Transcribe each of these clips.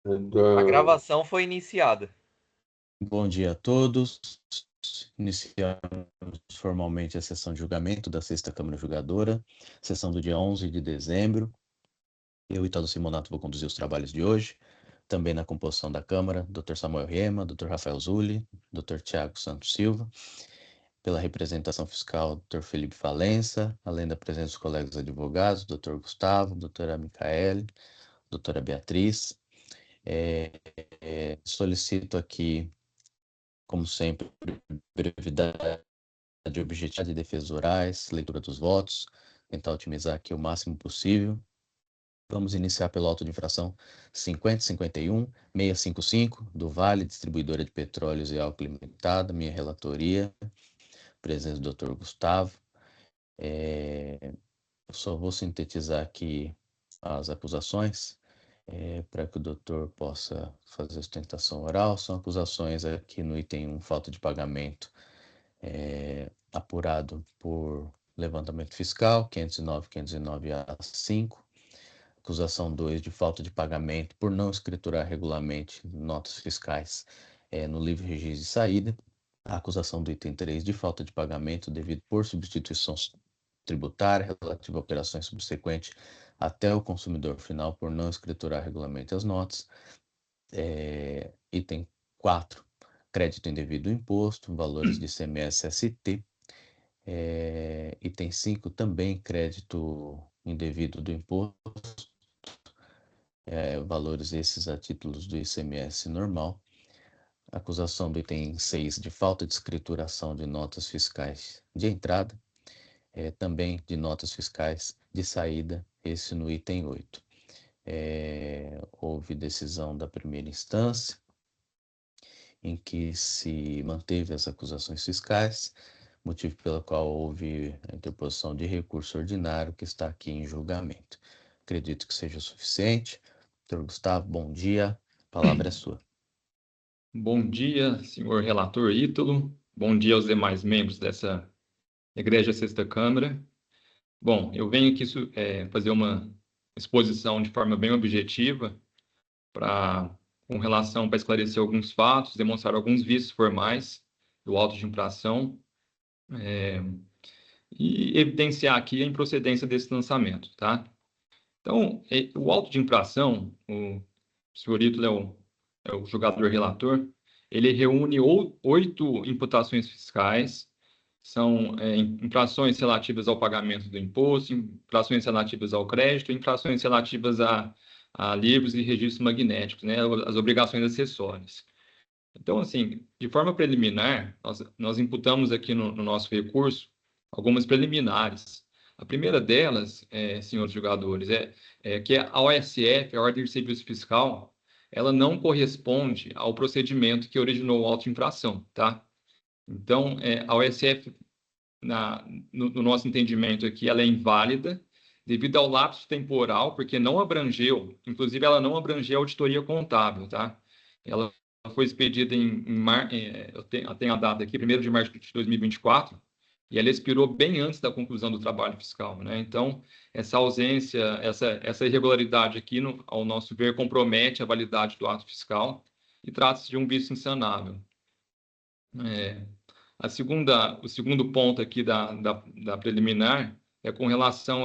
A gravação foi iniciada. Bom dia a todos. Iniciamos formalmente a sessão de julgamento da Sexta Câmara Julgadora, sessão do dia 11 de dezembro. Eu, Italo Simonato, vou conduzir os trabalhos de hoje. Também na composição da Câmara, Dr. Samuel Rema, Dr. Rafael Zulli, Dr. Tiago Santos Silva. Pela representação fiscal, Dr. Felipe Valença, além da presença dos colegas advogados, Dr. Gustavo, Dra. Micaele, Dra. Beatriz. Solicito aqui, como sempre, brevidade, objetividade, defesas orais, leitura dos votos, tentar otimizar aqui o máximo possível. Vamos iniciar pelo auto de infração 5051-655, do Vale Distribuidora de Petróleos e Álcool Limitada, minha relatoria, presença do Dr. Gustavo. Eu só vou sintetizar aqui as acusações, para que o doutor possa fazer a sustentação oral. São acusações aqui no item 1, falta de pagamento apurado por levantamento fiscal, 509-509-A5. Acusação 2 de falta de pagamento por não escriturar regularmente notas fiscais no livre registro de saída. A acusação do item 3 de falta de pagamento devido por substituição tributária relativa a operações subsequentes até o consumidor final por não escriturar regularmente as notas. Item 4, crédito indevido do imposto, valores de ICMS-ST. Item 5, também crédito indevido do imposto, valores esses a títulos do ICMS normal. Acusação do item 6 de falta de escrituração de notas fiscais de entrada, também de notas fiscais de saída, esse no item 8. Houve decisão da primeira instância, em que se manteve as acusações fiscais, motivo pelo qual houve a interposição de recurso ordinário que está aqui em julgamento. Acredito que seja suficiente. Dr. Gustavo, bom dia. A palavra é sua. Bom dia, senhor relator Ítalo. Bom dia aos demais membros dessa Egrégia Sexta Câmara. Bom, eu venho aqui fazer uma exposição de forma bem objetiva com relação para esclarecer alguns fatos, demonstrar alguns vícios formais do auto de infração e evidenciar aqui a improcedência desse lançamento, tá? Então, o auto de infração, o senhor Ítalo é o julgador relator, ele reúne 8 imputações fiscais, são infrações relativas ao pagamento do imposto, infrações relativas ao crédito, infrações relativas a livros e registros magnéticos, né, as obrigações acessórias. Então, assim, de forma preliminar, nós imputamos aqui no nosso recurso algumas preliminares. A primeira delas, senhores julgadores, é que a OSF, a Ordem de Serviço Fiscal, ela não corresponde ao procedimento que originou o auto de infração, tá? Então, a OSF, no nosso entendimento aqui, ela é inválida devido ao lapso temporal, porque não abrangeu, inclusive ela não abrangeu a auditoria contábil, tá? Ela foi expedida eu tenho a data aqui, 1º de março de 2024, e ela expirou bem antes da conclusão do trabalho fiscal, né? Então, essa ausência, essa irregularidade aqui, ao nosso ver, compromete a validade do ato fiscal e trata-se de um vício insanável. O segundo ponto aqui da preliminar é com relação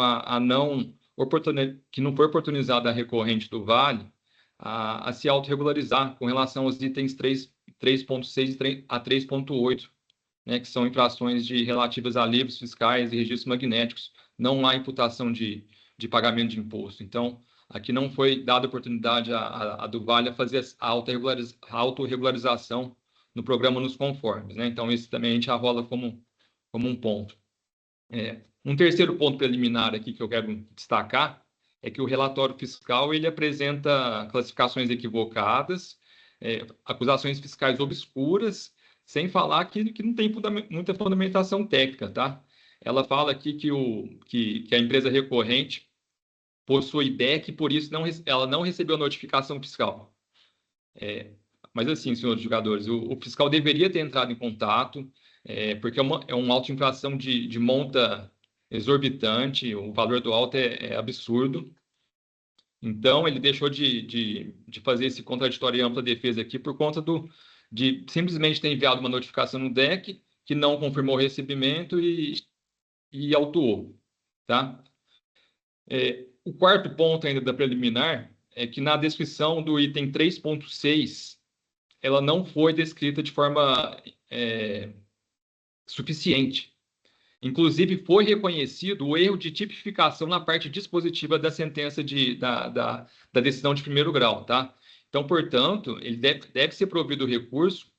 que não foi oportunizada a recorrente do Vale a se autorregularizar com relação aos itens 3.6 a 3.8, né, que são infrações relativas a livros fiscais e registros magnéticos. Não há imputação de pagamento de imposto. Então, aqui não foi dada oportunidade a do Vale a fazer a autorregularização no programa nos conformes, né? Então, isso também a gente arrola como um ponto. Um terceiro ponto preliminar aqui que eu quero destacar é que o relatório fiscal ele apresenta classificações equivocadas, acusações fiscais obscuras, sem falar que não tem muita fundamentação técnica, tá? Ela fala aqui que a empresa recorrente possui DEC, por isso ela não recebeu notificação fiscal. Mas assim, senhores jogadores, o fiscal deveria ter entrado em contato, porque é um auto de infração de monta exorbitante, o valor do auto é absurdo. Então, ele deixou de fazer esse contraditório e ampla defesa aqui por conta de simplesmente ter enviado uma notificação no DEC que não confirmou o recebimento e autuou, tá? O quarto ponto ainda da preliminar é que na descrição do item 3.6, ela não foi descrita de forma suficiente. Inclusive, foi reconhecido o erro de tipificação na parte dispositiva da sentença da decisão de primeiro grau, tá? Então, portanto, ele deve ser provido o recurso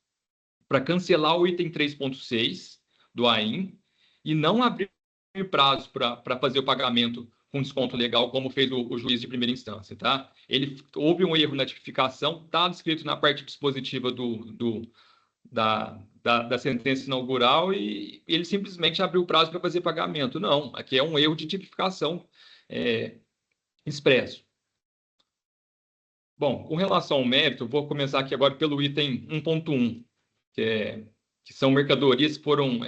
para cancelar o item 3.6 do AIM e não abrir prazo para fazer o pagamento com desconto legal, como fez o juiz de primeira instância, tá? Houve um erro na tipificação, está descrito na parte dispositiva da sentença inaugural e ele simplesmente abriu o prazo para fazer pagamento. Não, aqui é um erro de tipificação expresso. Bom, com relação ao mérito, vou começar aqui agora pelo item 1.1, que são mercadorias que foram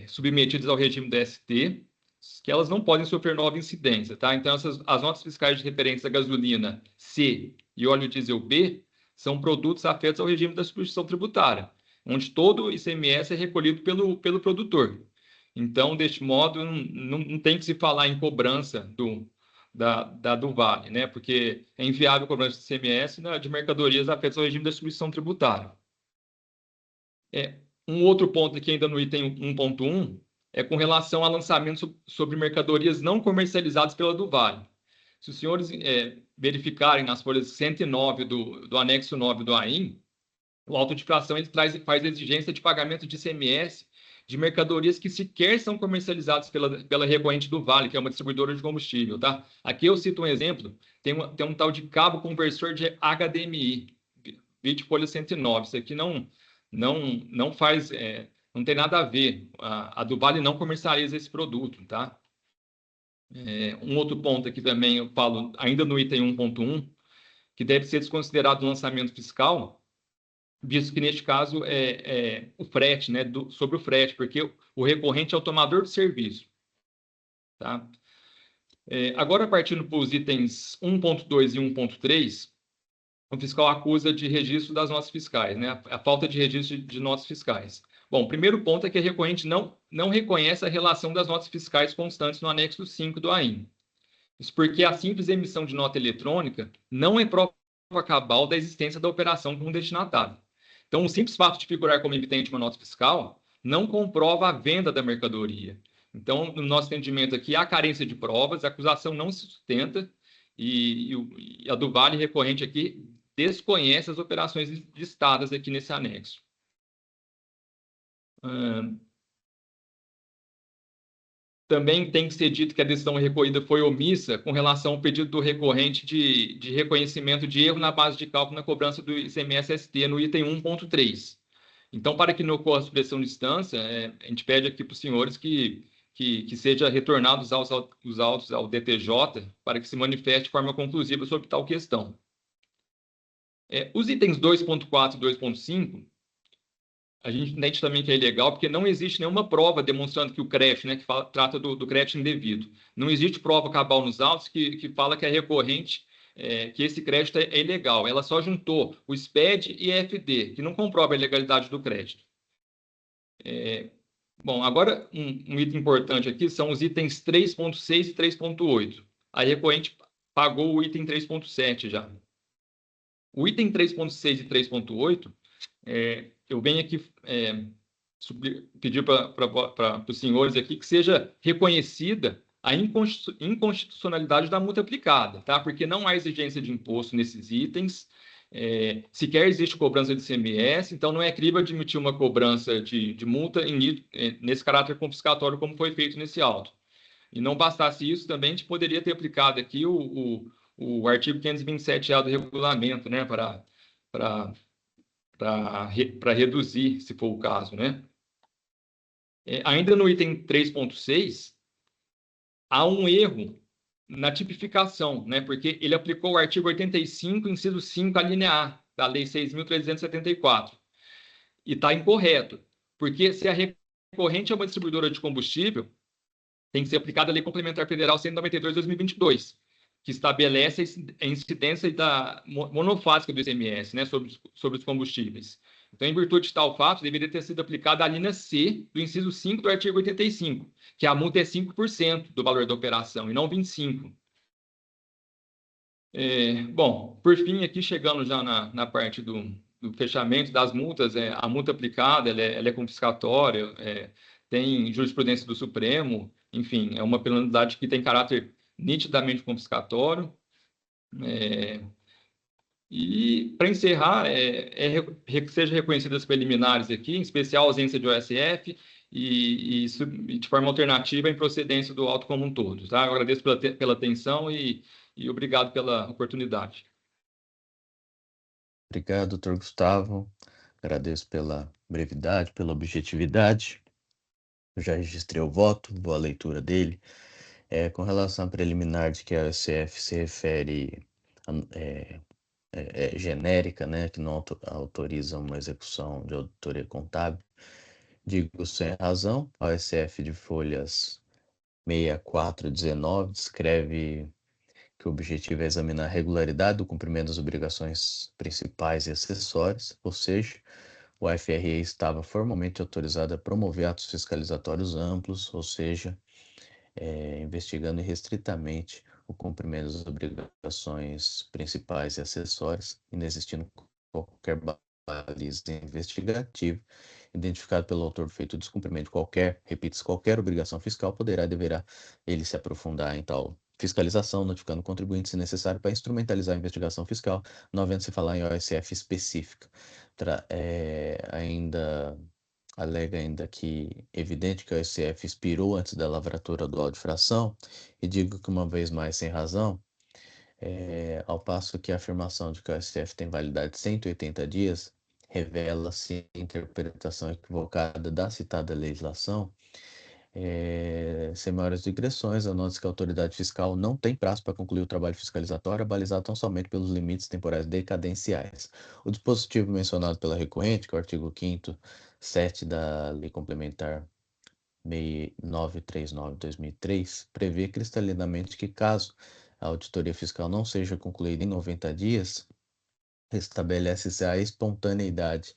submetidas ao regime da ST, que elas não podem sofrer nova incidência, tá? Então, as notas fiscais de referência da gasolina C e óleo diesel B são produtos afetos ao regime da substituição tributária, onde todo o ICMS é recolhido pelo produtor. Então, deste modo, não tem que se falar em cobrança do Vale, né? Porque é inviável a cobrança de ICMS de mercadorias afetas ao regime da substituição tributária. Um outro ponto aqui ainda no item 1.1 é com relação a lançamento sobre mercadorias não comercializadas pela do Vale. Se os senhores verificarem nas folhas 109 do anexo 9 do AIM, o auto de infração ele faz exigência de pagamento de ICMS de mercadorias que sequer são comercializadas pela recorrente do Vale, que é uma distribuidora de combustível, tá? Aqui eu cito um exemplo, tem um tal de cabo conversor de HDMI, vídeo folha 109, isso aqui não faz, não tem nada a ver, a do Vale não comercializa esse produto, tá? Um outro ponto aqui também eu falo, ainda no item 1.1, que deve ser desconsiderado o lançamento fiscal, visto que, neste caso, o frete, né, sobre o frete, porque o recorrente é o tomador do serviço. Tá? Agora, partindo para os itens 1.2 e 1.3, o fiscal acusa de registro das notas fiscais, né, a falta de registro de notas fiscais. Bom, o primeiro ponto é que a recorrente não reconhece a relação das notas fiscais constantes no anexo 5 do AIM. Isso porque a simples emissão de nota eletrônica não é prova cabal da existência da operação com o destinatário. Então, o simples fato de figurar como emitente uma nota fiscal não comprova a venda da mercadoria. Então, no nosso entendimento aqui, há carência de provas, a acusação não se sustenta e a do Vale recorrente aqui desconhece as operações listadas aqui nesse anexo. Também tem que ser dito que a decisão recorrida foi omissa com relação ao pedido do recorrente de reconhecimento de erro na base de cálculo na cobrança do ICMS-ST no item 1.3. Então, para que não ocorra a supressão de instância, a gente pede aqui para os senhores que seja retornados os autos ao DTJ para que se manifeste de forma conclusiva sobre tal questão. Os itens 2.4 e 2.5, a gente entende também que é ilegal, porque não existe nenhuma prova demonstrando que o crédito, né, que trata do crédito indevido. Não existe prova cabal nos autos que fala que é recorrente, que esse crédito é ilegal. Ela só juntou o SPED e a FD, que não comprova a ilegalidade do crédito. Bom, agora um item importante aqui são os itens 3.6 e 3.8. A recorrente pagou o item 3.7 já. O item 3.6 e 3.8, eu venho aqui pedir para os senhores aqui que seja reconhecida a inconstitucionalidade da multa aplicada, tá? Porque não há exigência de imposto nesses itens, sequer existe cobrança de ICMS, então não é crível admitir uma cobrança de multa nesse caráter confiscatório como foi feito nesse auto. E não bastasse isso, também a gente poderia ter aplicado aqui o artigo 527A do regulamento, né, para reduzir, se for o caso, né? Ainda no item 3.6, há um erro na tipificação, né? Porque ele aplicou o artigo 85, inciso 5, a linha A, da Lei 6.374. E está incorreto, porque se a recorrente é uma distribuidora de combustível, tem que ser aplicada a Lei Complementar Federal 192/2022. que estabelece a incidência monofásica do ICMS, né, sobre os combustíveis. Então, em virtude de tal fato, deveria ter sido aplicada a linha C do inciso 5 do artigo 85, que a multa é 5% do valor da operação, e não 25%. Bom, por fim, aqui chegando já na parte do fechamento das multas, a multa aplicada ela é confiscatória, tem jurisprudência do Supremo, enfim, é uma penalidade que tem caráter nitidamente confiscatório. E, para encerrar, seja reconhecidas preliminares aqui, em especial a ausência de OSF e de forma alternativa a improcedência do auto como um todo. Tá? Eu agradeço pela atenção e obrigado pela oportunidade. Obrigado, doutor Gustavo. Agradeço pela brevidade, pela objetividade. Eu já registrei o voto, vou à leitura dele. Com relação à preliminar de que a OSF se refere genérica, né, que não autoriza uma execução de auditoria contábil, digo sem razão. A OSF de folhas 6419 descreve que o objetivo é examinar a regularidade do cumprimento das obrigações principais e acessórias, ou seja, o FRE estava formalmente autorizado a promover atos fiscalizatórios amplos, ou seja, investigando irrestritamente o cumprimento das obrigações principais e acessórias, inexistindo qualquer baliza investigativa, identificado pelo autor do feito descumprimento de qualquer, repito, qualquer obrigação fiscal, poderá e deverá ele se aprofundar em tal fiscalização, notificando o contribuinte se necessário para instrumentalizar a investigação fiscal, não havendo se falar em OSF específica. Alega ainda que evidente que o OSF expirou antes da lavratura do auto de fração, e digo que uma vez mais sem razão, ao passo que a afirmação de que o OSF tem validade de 180 dias revela-se interpretação equivocada da citada legislação. Sem maiores digressões, anota-se que a autoridade fiscal não tem prazo para concluir o trabalho fiscalizatório, balizado tão somente pelos limites temporais decadenciais. O dispositivo mencionado pela recorrente, que é o artigo 5º, 7 da Lei Complementar 6939/2003, prevê cristalinamente que, caso a auditoria fiscal não seja concluída em 90 dias, estabelece-se a espontaneidade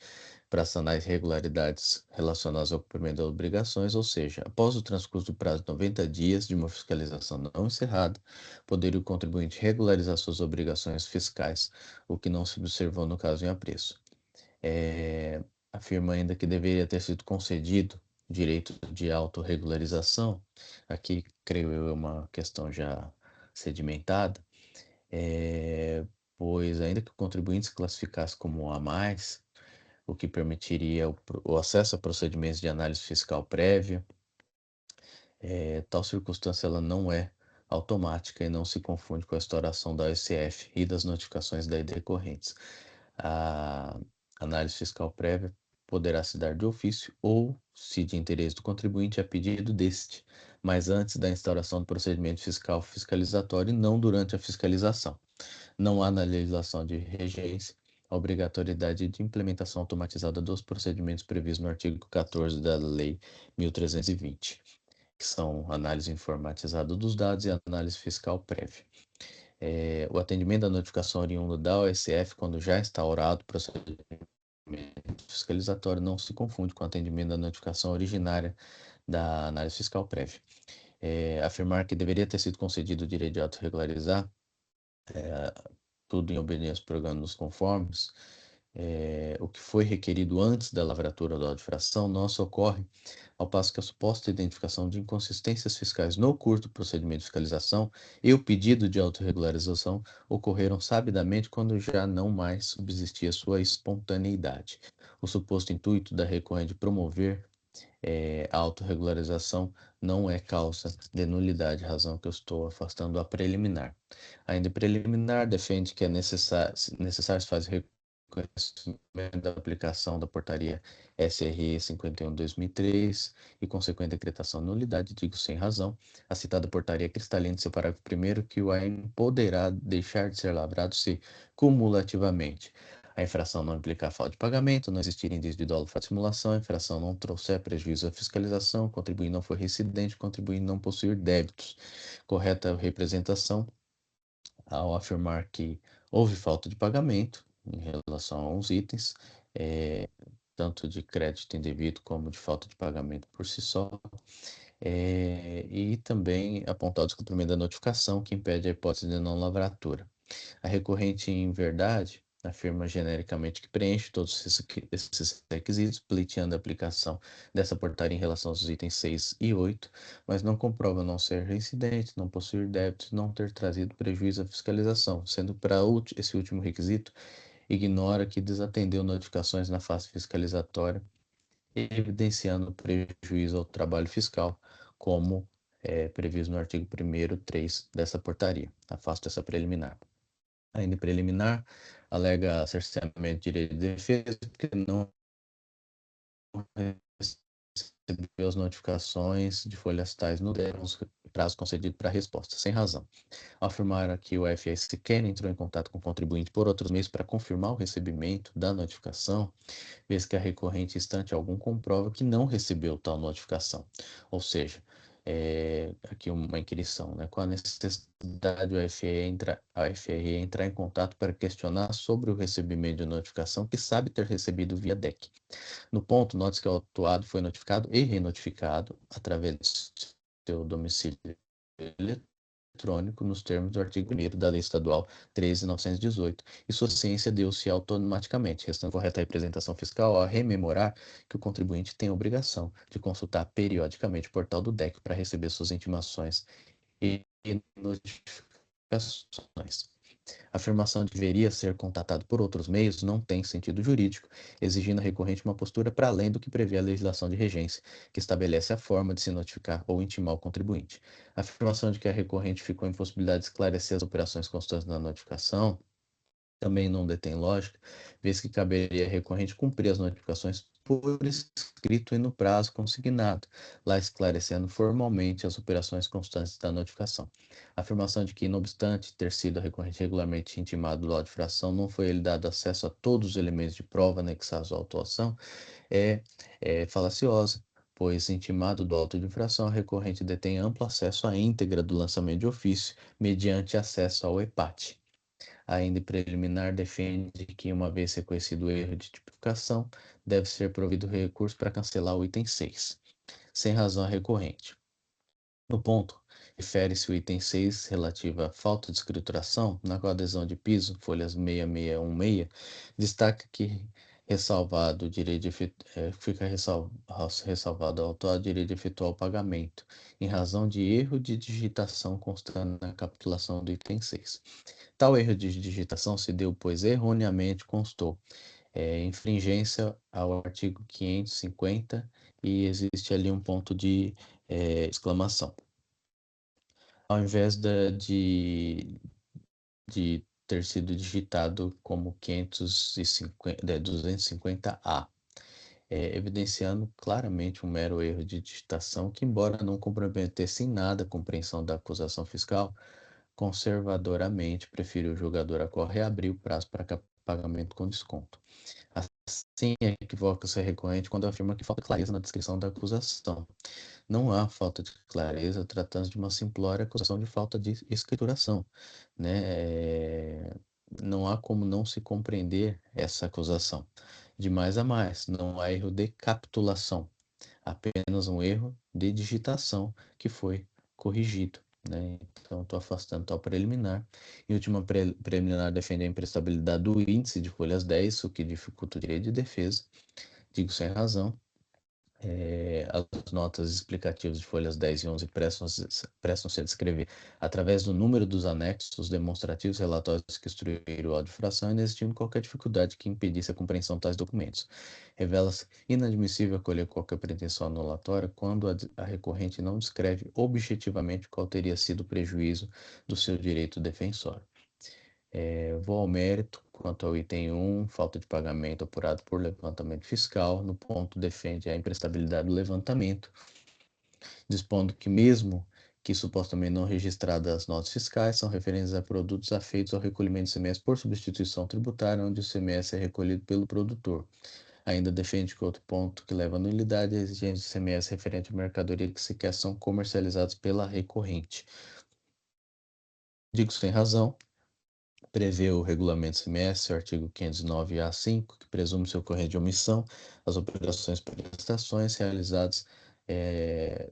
para sanar irregularidades relacionadas ao cumprimento das obrigações, ou seja, após o transcurso do prazo de 90 dias de uma fiscalização não encerrada, poderia o contribuinte regularizar suas obrigações fiscais, o que não se observou no caso em apreço. Afirma ainda que deveria ter sido concedido direito de autorregularização. Aqui, creio eu, é uma questão já sedimentada, pois ainda que o contribuinte se classificasse como A+, o que permitiria o acesso a procedimentos de análise fiscal prévia, tal circunstância ela não é automática e não se confunde com a instauração da OSF e das notificações daí decorrentes. A análise fiscal prévia poderá se dar de ofício ou, se de interesse do contribuinte, a pedido deste, mas antes da instauração do procedimento fiscal fiscalizatório e não durante a fiscalização. Não há na legislação de regência a obrigatoriedade de implementação automatizada dos procedimentos previstos no artigo 14 da Lei 1320, que são análise informatizada dos dados e análise fiscal prévia. O atendimento da notificação oriunda da OSF, quando já instaurado o procedimento fiscalizatório, não se confunde com o atendimento da notificação originária da análise fiscal prévia. Afirmar que deveria ter sido concedido o direito de autorregularizar, tudo em obediência ao programa dos conformes, o que foi requerido antes da lavratura da auto-infração não ocorre, ao passo que a suposta identificação de inconsistências fiscais no curso do procedimento de fiscalização e o pedido de autorregularização ocorreram sabidamente quando já não mais subsistia sua espontaneidade. O suposto intuito da recorrente de promover a autorregularização não é causa de nulidade, razão que eu estou afastando a preliminar. Ainda preliminar, defende que é necessário se fazer reconhecimento da aplicação da portaria SRE 51/2003 e consequente decretação de nulidade, digo sem razão. A citada portaria cristalina em seu parágrafo 1º que o AIM poderá deixar de ser lavrado se, cumulativamente, a infração não implicar falta de pagamento, não existir indício de dolo de simulação, a infração não trouxer prejuízo à fiscalização, o contribuinte não for residente, o contribuinte não possuir débitos, correta representação ao afirmar que houve falta de pagamento em relação a uns itens, tanto de crédito indevido como de falta de pagamento por si só, e também apontar o descumprimento da notificação, que impede a hipótese de não lavratura. A recorrente, em verdade, afirma genericamente que preenche todos esses requisitos, pleiteando a aplicação dessa portaria em relação aos itens 6 e 8, mas não comprova não ser reincidente, não possuir débitos, não ter trazido prejuízo à fiscalização, sendo para esse último requisito, ignora que desatendeu notificações na fase fiscalizatória, evidenciando prejuízo ao trabalho fiscal, como previsto no artigo 1º, 3 dessa portaria. Afasto essa preliminar. Ainda preliminar, alega cerceamento de direito de defesa, porque não recebeu as notificações de folhas tais no prazo concedido para resposta, sem razão. Ao afirmar que o FS sequer entrou em contato com o contribuinte por outros meios para confirmar o recebimento da notificação, vez que a recorrente, instante algum, comprova que não recebeu tal notificação. Ou seja, aqui uma inquirição, né? Com a necessidade do FRE entrar em contato para questionar sobre o recebimento de notificação que sabe ter recebido via DEC. No ponto, note que o autuado foi notificado e renotificado através do seu domicílio eletrônico nos termos do artigo 1º da Lei Estadual 13.918, e sua ciência deu-se automaticamente, restando correta a representação fiscal a rememorar que o contribuinte tem a obrigação de consultar periodicamente o portal do DEC para receber suas intimações e notificações. A afirmação de que deveria ser contatado por outros meios não tem sentido jurídico, exigindo a recorrente uma postura para além do que prevê a legislação de regência, que estabelece a forma de se notificar ou intimar o contribuinte. A afirmação de que a recorrente ficou em possibilidade de esclarecer as operações constantes na notificação também não detém lógica, vez que caberia à recorrente cumprir as notificações por escrito e no prazo consignado, lá esclarecendo formalmente as operações constantes da notificação. A afirmação de que, não obstante ter sido a recorrente regularmente intimado do laudo de infração, não foi lhe dado acesso a todos os elementos de prova anexados à autuação, é falaciosa, pois, intimado do auto de infração, a recorrente detém amplo acesso à íntegra do lançamento de ofício, mediante acesso ao EPAT. Ainda em preliminar, defende que, uma vez reconhecido o erro de tipificação, deve ser provido recurso para cancelar o item 6, sem razão recorrente. No ponto, refere-se o item 6 relativo à falta de escrituração, na qual a adesão de piso, folhas 6616, destaca que ressalvado o direito de fica ressalvado ao autor o direito de efetuar o pagamento, em razão de erro de digitação constante na capitulação do item 6. Tal erro de digitação se deu, pois erroneamente constou infringência ao artigo 550 e existe ali um ponto de exclamação. Ao invés de ter sido digitado como 250A, evidenciando claramente um mero erro de digitação que, embora não comprometesse em nada a compreensão da acusação fiscal, conservadoramente preferiu o julgador a qual reabrir o prazo para pagamento com desconto. Assim, equivoca-se a recorrente quando afirma que falta clareza na descrição da acusação. Não há falta de clareza tratando de uma simplória acusação de falta de escrituração, né? Não há como não se compreender essa acusação. De mais a mais, não há erro de capitulação, apenas um erro de digitação que foi corrigido, né? Então, estou afastando tal preliminar. Em última preliminar, defende a imprestabilidade do índice de folhas 10, o que dificulta o direito de defesa. Digo sem razão. As notas explicativas de folhas 10 e 11 prestam-se a descrever, através do número dos anexos demonstrativos relatórios que instruíram o auto de infração, inexistindo qualquer dificuldade que impedisse a compreensão de tais documentos. Revela-se inadmissível acolher qualquer pretensão anulatória quando a recorrente não descreve objetivamente qual teria sido o prejuízo do seu direito defensório. Vou ao mérito quanto ao item 1, falta de pagamento apurado por levantamento fiscal. No ponto, defende a imprestabilidade do levantamento, dispondo que, mesmo que supostamente não registradas as notas fiscais, são referentes a produtos afeitos ao recolhimento de ICMS por substituição tributária, onde o ICMS é recolhido pelo produtor. Ainda defende que outro ponto que leva à nulidade é a exigência de ICMS referente à mercadoria que sequer são comercializadas pela recorrente. Digo sem razão, prevê o regulamento semestre, o artigo 509-A5, que presume se ocorrer de omissão as operações e prestações realizadas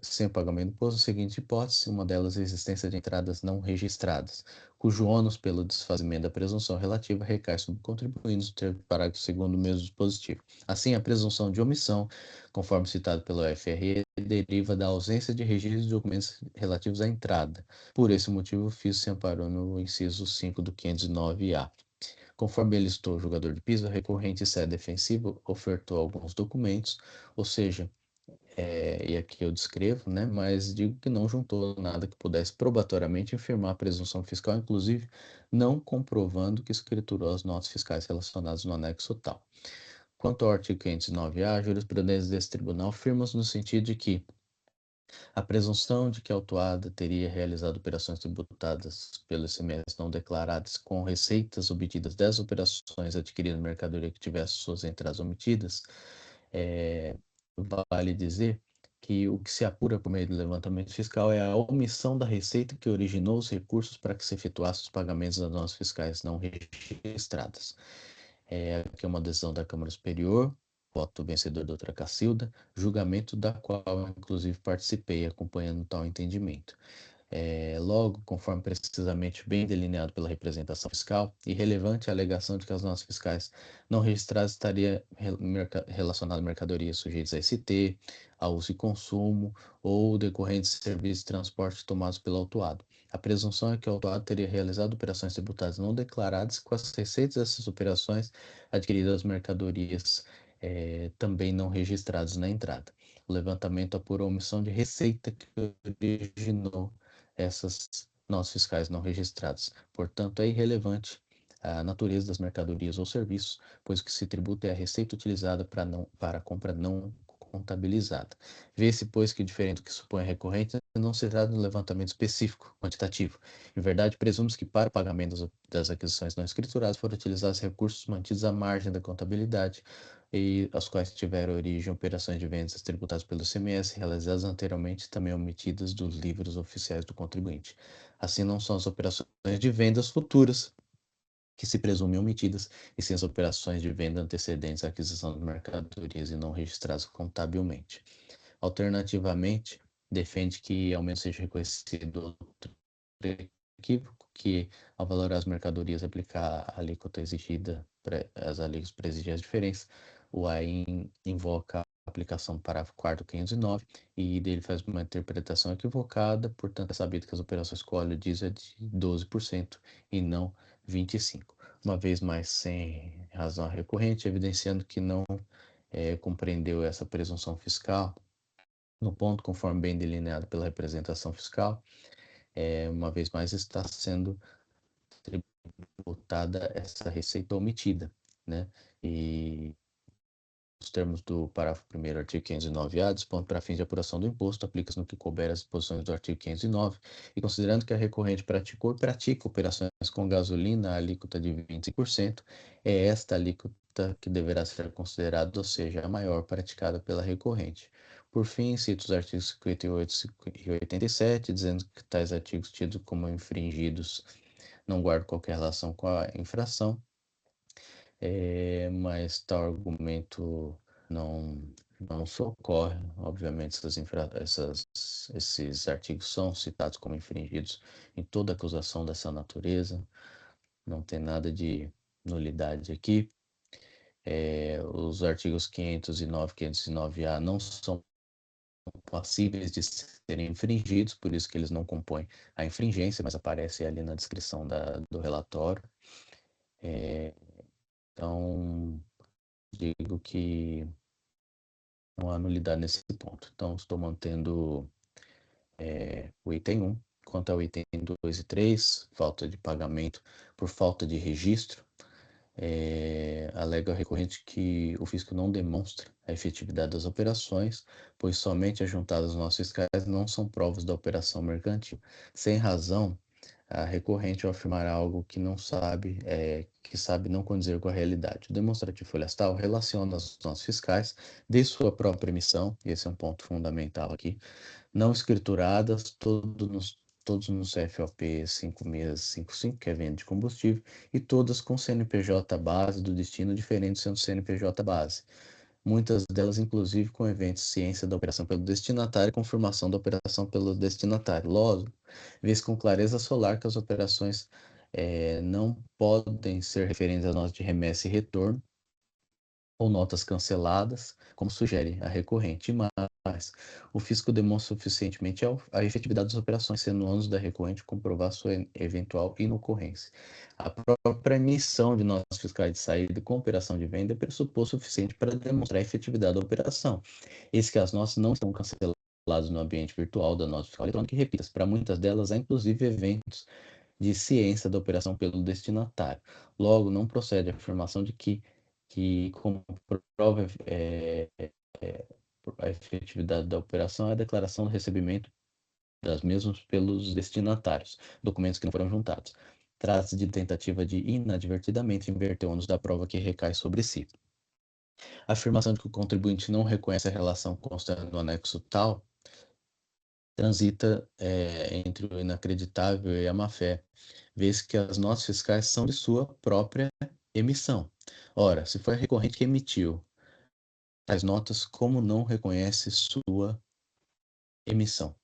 sem o pagamento do imposto, na seguinte hipótese, uma delas é a existência de entradas não registradas, cujo ônus pelo desfazimento da presunção relativa recai sobre o contribuinte, no termo do parágrafo 2º do mesmo dispositivo. Assim, a presunção de omissão, conforme citado pelo FRE, deriva da ausência de registro de documentos relativos à entrada. Por esse motivo, o FIS se amparou no inciso 5 do 509-A. Conforme ele listou o julgador de piso, a recorrente sede defensiva ofertou alguns documentos, ou seja, e aqui eu descrevo, né, mas digo que não juntou nada que pudesse probatoriamente infirmar a presunção fiscal, inclusive não comprovando que escriturou as notas fiscais relacionadas no anexo tal. Quanto ao artigo 509-A, a jurisprudência desse tribunal firma-se no sentido de que a presunção de que a autuada teria realizado operações tributadas pelo ICMS não declaradas com receitas obtidas das operações adquiridas mercadoria que tivesse suas entradas omitidas, é, vale dizer que o que se apura por meio do levantamento fiscal é a omissão da receita que originou os recursos para que se efetuassem os pagamentos das notas fiscais não registradas. Aqui é uma decisão da Câmara Superior, voto vencedor da doutora Cacilda, julgamento da qual eu, inclusive, participei acompanhando tal entendimento. Logo, conforme precisamente bem delineado pela representação fiscal, irrelevante a alegação de que as notas fiscais não registradas estaria relacionadas a mercadorias sujeitas a ST, a uso e consumo ou decorrentes de serviços de transporte tomados pelo autuado. A presunção é que o autuado teria realizado operações tributárias não declaradas com as receitas dessas operações adquiridas mercadorias também não registradas na entrada. O levantamento apurou a omissão de receita que originou essas notas fiscais não registradas. Portanto, é irrelevante a natureza das mercadorias ou serviços, pois o que se tributa é a receita utilizada para a compra não contabilizada. Vê-se, pois, que diferente do que supõe a recorrente, não se trata de um levantamento específico, quantitativo. Em verdade, presume-se que para o pagamento das aquisições não escrituradas foram utilizados recursos mantidos à margem da contabilidade, e aos quais tiveram origem operações de vendas tributadas pelo ICMS realizadas anteriormente também omitidas dos livros oficiais do contribuinte. Assim, não são as operações de vendas futuras que se presumem omitidas, e sim as operações de venda antecedentes à aquisição de mercadorias e não registradas contabilmente. Alternativamente, defende que ao menos seja reconhecido outro equívoco, que ao valorar as mercadorias aplicar a alíquota exigida, as alíquotas para exigir as diferenças, o AIN invoca a aplicação do parágrafo 4º 509 e dele faz uma interpretação equivocada, portanto é sabido que as operações com óleo diesel é de 12% e não 25%. Uma vez mais, sem razão recorrente, evidenciando que não compreendeu essa presunção fiscal, no ponto conforme bem delineado pela representação fiscal, uma vez mais está sendo tributada essa receita omitida, né? E os termos do parágrafo 1º, artigo 509-A, dispõe para fins de apuração do imposto, aplica-se no que couber as disposições do artigo 509, e considerando que a recorrente praticou e pratica operações com gasolina a alíquota de 25%, é esta alíquota que deverá ser considerada, ou seja, a maior praticada pela recorrente. Por fim, cito os artigos 58 e 87, dizendo que tais artigos tidos como infringidos não guardam qualquer relação com a infração, mas tal argumento não socorre. Obviamente, esses artigos são citados como infringidos em toda acusação dessa natureza, não tem nada de nulidade aqui. Os artigos 509 e 509-A não são passíveis de serem infringidos, por isso que eles não compõem a infringência, mas aparece ali na descrição do relatório. Então, digo que não há nulidade nesse ponto. Então, estou mantendo o item 1. Quanto ao item 2 e 3, falta de pagamento por falta de registro, alega o recorrente que o fisco não demonstra a efetividade das operações, pois somente as juntadas notas fiscais não são provas da operação mercantil. Sem razão, a recorrente ao afirmar algo que não sabe, que sabe não condizer com a realidade. O demonstrativo folhastal relaciona as notas fiscais de sua própria emissão, e esse é um ponto fundamental aqui, não escrituradas, todos no CFOP 5655, que é venda de combustível, e todas com CNPJ base do destino diferente do seu CNPJ base. Muitas delas, inclusive, com eventos ciência da operação pelo destinatário e confirmação da operação pelo destinatário. Logo, vê-se com clareza solar que as operações não podem ser referentes a notas de remessa e retorno, ou notas canceladas, como sugere a recorrente, mas o fisco demonstra suficientemente a efetividade das operações, sendo o ônus da recorrente comprovar sua eventual inocorrência. A própria emissão de notas fiscais de saída com operação de venda é pressuposto suficiente para demonstrar a efetividade da operação. Eis que as notas não estão canceladas no ambiente virtual da nota fiscal eletrônica e, repita, para muitas delas há inclusive eventos de ciência da operação pelo destinatário. Logo, não procede a afirmação de que comprova a efetividade da operação é a declaração do recebimento das mesmas pelos destinatários, documentos que não foram juntados. Trata-se de tentativa de inadvertidamente inverter o ônus da prova que recai sobre si. A afirmação de que o contribuinte não reconhece a relação constante no anexo tal transita entre o inacreditável e a má-fé, vez que as notas fiscais são de sua própria emissão. Ora, se foi a recorrente que emitiu tais notas, como não reconhece sua emissão?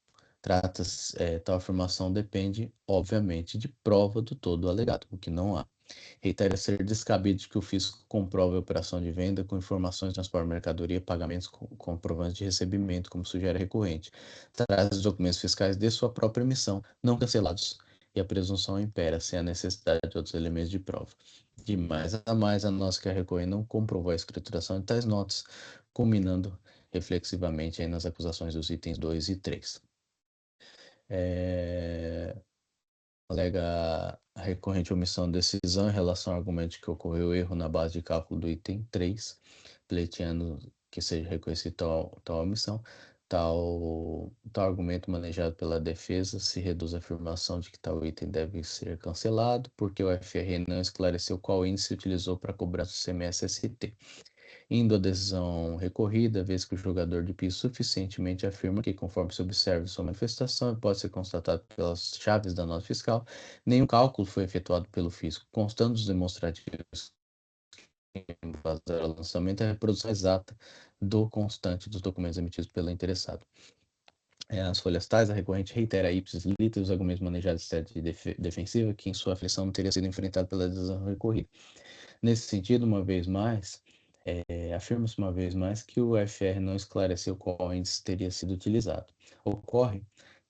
Tal afirmação depende, obviamente, de prova do todo alegado, o que não há. Reitera ser descabido que o fisco comprove a operação de venda com informações de transporte de mercadoria e pagamentos com comprovantes de recebimento, como sugere a recorrente. Traz os documentos fiscais de sua própria emissão, não cancelados, e a presunção impera sem a necessidade de outros elementos de prova. De mais a mais, a nós que a recorrente não comprovou a escrituração de tais notas, culminando reflexivamente aí nas acusações dos itens 2 e 3. Alega a recorrente omissão de decisão em relação ao argumento de que ocorreu erro na base de cálculo do item 3, pleiteando que seja reconhecida tal omissão. Tal argumento manejado pela defesa se reduz à afirmação de que tal item deve ser cancelado, porque o FRE não esclareceu qual índice utilizou para cobrar o CMS-ST. Indo à decisão recorrida, vez que o jogador de piso suficientemente afirma que, conforme se observa sua manifestação e pode ser constatado pelas chaves da nota fiscal, nenhum cálculo foi efetuado pelo fisco, constando os demonstrativos que embasaram o lançamento e a reprodução exata do constante dos documentos emitidos pelo interessado. As folhas tais, a recorrente reitera ipsis literis os argumentos manejados de sede defensiva, que em sua aflição não teria sido enfrentado pela decisão recorrida. Nesse sentido, uma vez mais, afirma-se uma vez mais que o FR não esclareceu qual índice teria sido utilizado. Ocorre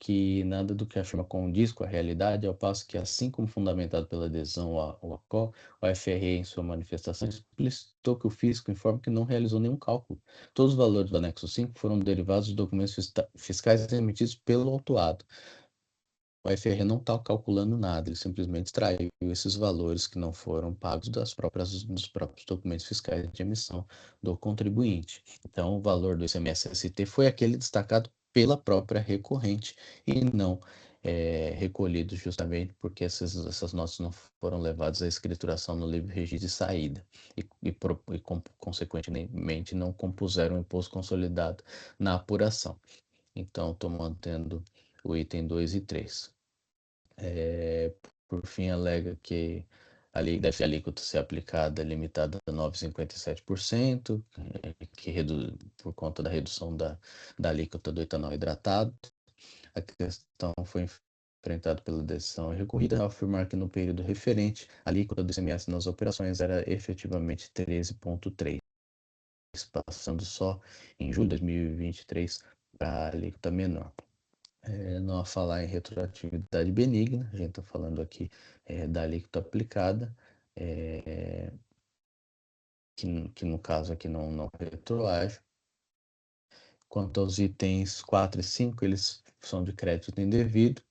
que nada do que afirma condiz com a realidade, ao passo que, assim como fundamentado pela adesão ao ACO, o FRE, em sua manifestação, explicitou que o fisco informa que não realizou nenhum cálculo. Todos os valores do anexo 5 foram derivados dos documentos fiscais emitidos pelo autuado. O FR não está calculando nada, ele simplesmente extraiu esses valores que não foram pagos dos próprios documentos fiscais de emissão do contribuinte. Então, o valor do ICMS-ST foi aquele destacado pela própria recorrente e não recolhido justamente porque essas notas não foram levadas à escrituração no livre registro de saída e consequentemente, não compuseram o imposto consolidado na apuração. Então, estou mantendo o item 2 e 3. Por fim, alega que a alíquota ser aplicada limitada a 9,57%, por conta da redução da alíquota do etanol hidratado. A questão foi enfrentada pela decisão recorrida ao afirmar que no período referente, a alíquota do ICMS nas operações era efetivamente 13,3%, passando só em julho de 2023 para a alíquota menor. Não a falar em retroatividade benigna, a gente está falando aqui da alíquota aplicada, que no caso aqui não retroage. Quanto aos itens 4 e 5, eles são de crédito indevido,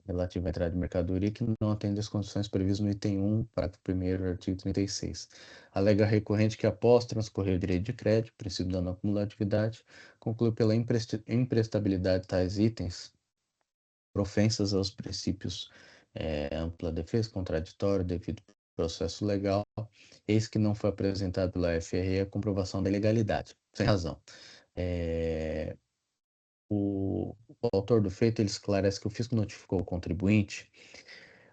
relativo à entrada de mercadoria que não atende às condições previstas no item 1, parágrafo 1º, artigo 36. Alega recorrente que após transcorrer o direito de crédito, princípio da não acumulatividade, conclui pela imprestabilidade de tais itens por ofensas aos princípios ampla defesa, contraditório, devido processo legal, eis que não foi apresentado pela FRE a comprovação da ilegalidade, sem razão. o autor do feito ele esclarece que o fisco notificou o contribuinte,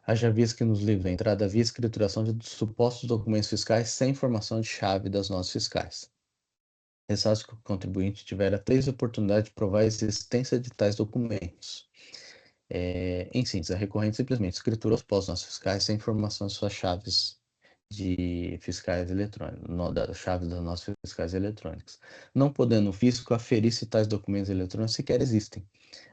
haja vista que nos livros entrada havia escrituração de supostos documentos fiscais sem informação de chave das notas fiscais. Ressalta que o contribuinte tivera 3 oportunidades de provar a existência de tais documentos. Em síntese, a recorrente simplesmente escriturou os supostos notas fiscais sem informação de suas chaves de fiscais eletrônicos, das chaves das notas fiscais eletrônicas, não podendo o fisco aferir se tais documentos eletrônicos sequer existem.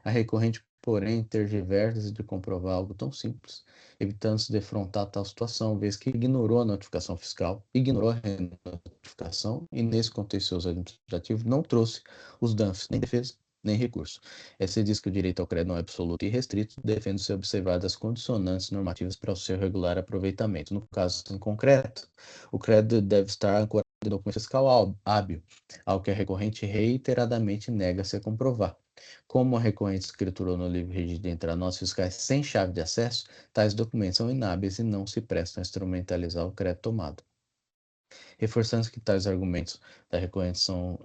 A recorrente, porém, tergiversa de comprovar algo tão simples, evitando-se defrontar tal situação, vez que ignorou a notificação fiscal, ignorou a renotificação e, nesse contencioso administrativo, não trouxe os danos, nem defesa, nem recurso. Se diz que o direito ao crédito não é absoluto e restrito, devendo-se observadas as condicionantes normativas para o seu regular aproveitamento. No caso em concreto, o crédito deve estar ancorado em documento fiscal hábil, ao que a recorrente reiteradamente nega-se a comprovar. Como a recorrente escriturou no livro Registro de Entrada notas fiscais sem chave de acesso, tais documentos são inábeis e não se prestam a instrumentalizar o crédito tomado. Reforçando que tais argumentos da recorrente são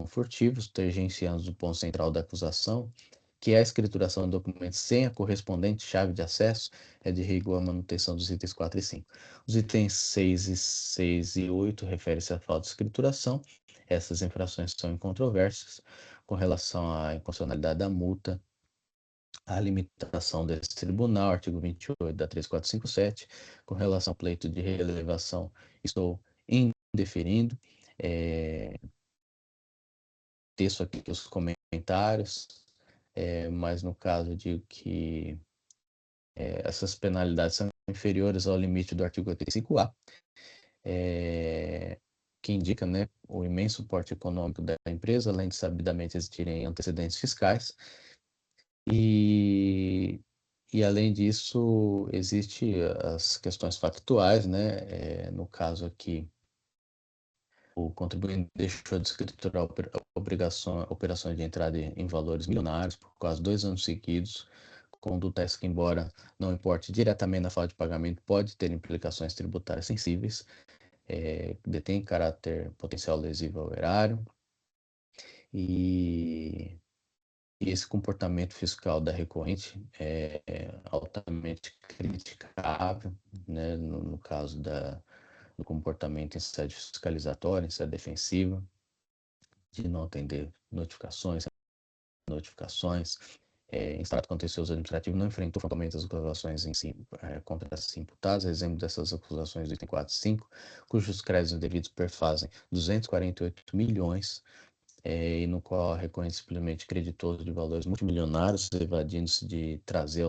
furtivos, tangenciando o ponto central da acusação, que a escrituração de documentos sem a correspondente chave de acesso é de rigor à manutenção dos itens 4 e 5. Os itens 6 e 8 referem-se à falta de escrituração. Essas infrações são incontroversas com relação à inconstitucionalidade da multa, a limitação desse tribunal, artigo 28 da 13457, com relação ao pleito de relevação, estou indeferindo. Teço aqui os comentários, mas no caso digo que essas penalidades são inferiores ao limite do artigo 85A, que indica, né, o imenso porte econômico da empresa, além de sabidamente existirem antecedentes fiscais. E além disso, existe as questões factuais, né? No caso aqui, o contribuinte deixou de escriturar operações de entrada em valores milionários por quase 2 anos seguidos, conduta essa que, embora não importe diretamente na falta de pagamento, pode ter implicações tributárias sensíveis, detém caráter potencial lesivo ao erário, e esse comportamento fiscal da recorrente é altamente criticável, né, no caso do comportamento em sede fiscalizatória, em sede defensiva, de não atender notificações, em estado contencioso administrativo, não enfrentou frontalmente as acusações em si, contra si imputadas, exemplo dessas acusações do item 4 e 5, cujos créditos indevidos perfazem 248 milhões, e no qual a recorrente simplesmente creditou de valores multimilionários, evadindo-se de trazer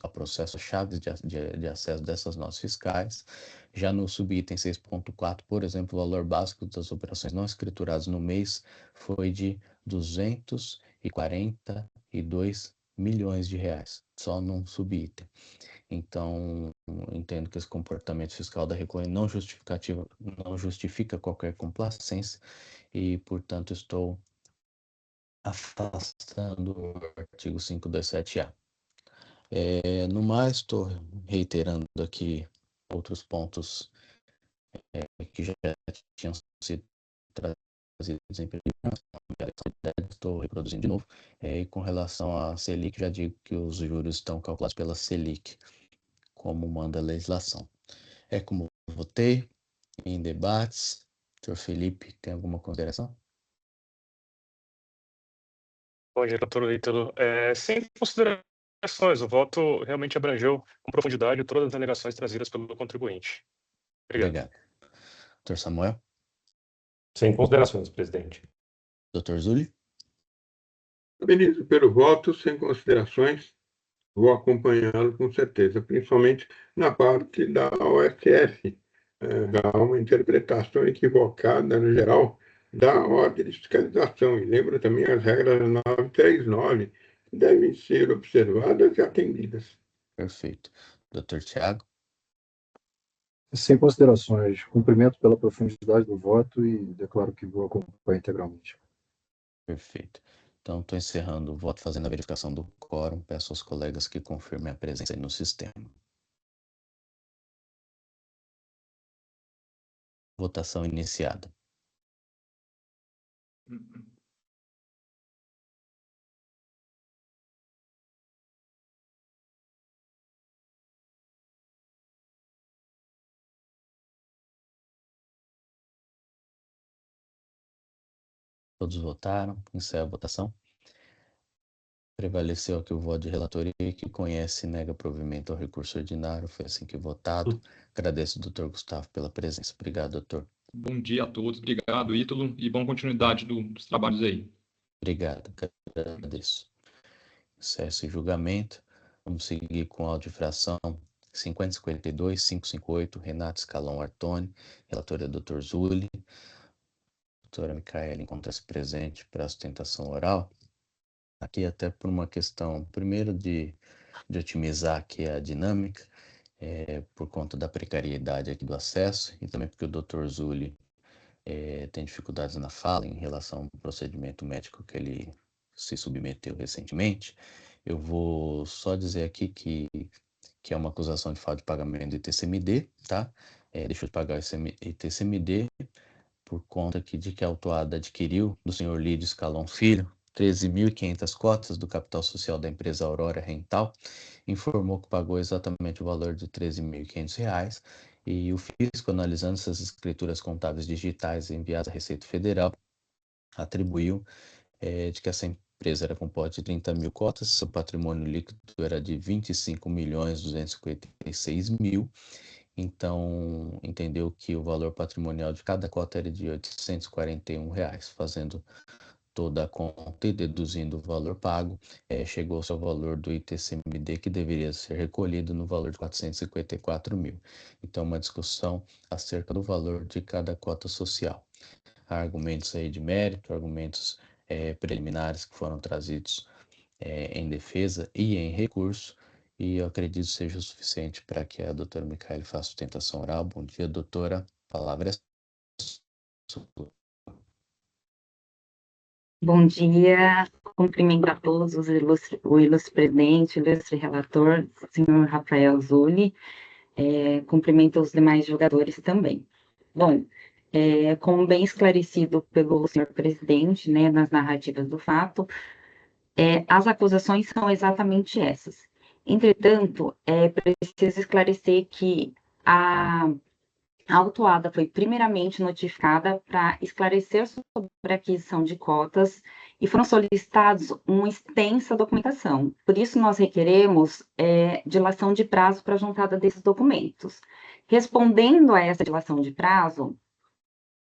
a processo chaves de acesso dessas notas fiscais. Já no subitem 6.4, por exemplo, o valor básico das operações não escrituradas no mês foi de 242 milhões de reais, só num subitem. Então, entendo que esse comportamento fiscal da recorrente não justifica qualquer complacência e, portanto, estou afastando o artigo 527-A. No mais, estou reiterando aqui outros pontos que já tinham sido trazidos em primeira instância, estou reproduzindo de novo. E com relação à Selic, já digo que os juros estão calculados pela Selic, como manda a legislação. Como votei em debates. Senhor Felipe, tem alguma consideração? Bom dia, doutor Ítalo. Sem considerações, o voto realmente abrangeu com profundidade todas as alegações trazidas pelo contribuinte. Obrigado. Dr. Samuel? Sem considerações, presidente. Dr. Zuli? Parabenizo pelo voto, sem considerações. Vou acompanhá-lo com certeza, principalmente na parte da OSF, dá uma interpretação equivocada, no geral, da ordem de fiscalização. E lembro também as regras 939, que devem ser observadas e atendidas. Perfeito. Dr. Tiago? Sem considerações, cumprimento pela profundidade do voto e declaro que vou acompanhar integralmente. Perfeito. Então, estou encerrando o voto, fazendo a verificação do quórum. Peço aos colegas que confirmem a presença aí no sistema. Votação iniciada. Todos votaram. Encerra a votação. Prevaleceu aqui o voto de relatoria, que conhece e nega provimento ao recurso ordinário. Foi assim que votado. Agradeço ao doutor Gustavo pela presença. Obrigado, doutor. Bom dia a todos. Obrigado, Ítalo, e boa continuidade dos trabalhos aí. Obrigado, agradeço. Encerra esse julgamento. Vamos seguir com a audiofração 5052-558, Renato Scalon Artoni, relatora Dr. Zulli. Doutora Micaela encontra-se presente para a sustentação oral. Aqui até por uma questão, primeiro, de otimizar aqui a dinâmica, por conta da precariedade aqui do acesso, e também porque o Dr. Zulli tem dificuldades na fala em relação ao procedimento médico que ele se submeteu recentemente. Eu vou só dizer aqui que é uma acusação de falta de pagamento do ITCMD, tá? Deixou de pagar o ITCMD por conta de que a autuada adquiriu do senhor Lídio Scalon Filho 13.500 cotas do capital social da empresa Aurora Rental, informou que pagou exatamente o valor de R$ 13.500, e o fisco, analisando essas escrituras contábeis digitais enviadas à Receita Federal, atribuiu de que essa empresa era composta de 30 mil cotas, seu patrimônio líquido era de 25.256.000, então entendeu que o valor patrimonial de cada cota era de R$ 841, fazendo toda a conta e deduzindo o valor pago, chegou-se ao valor do ITCMD, que deveria ser recolhido no valor de 454.000. Então, uma discussão acerca do valor de cada cota social. Há argumentos aí de mérito, argumentos preliminares que foram trazidos em defesa e em recurso, e eu acredito seja o suficiente para que a doutora Micaela faça sustentação oral. Bom dia, doutora. A palavra é sua. Bom dia, cumprimento a todos o ilustre presidente, o ilustre relator, senhor Rafael Zulli, cumprimento os demais jogadores também. Bom, como bem esclarecido pelo senhor presidente, né, nas narrativas do fato, as acusações são exatamente essas. Entretanto, é preciso esclarecer que a autuada foi primeiramente notificada para esclarecer sobre a aquisição de cotas e foram solicitados uma extensa documentação. Por isso, nós requeremos dilação de prazo para a juntada desses documentos. Respondendo a essa dilação de prazo,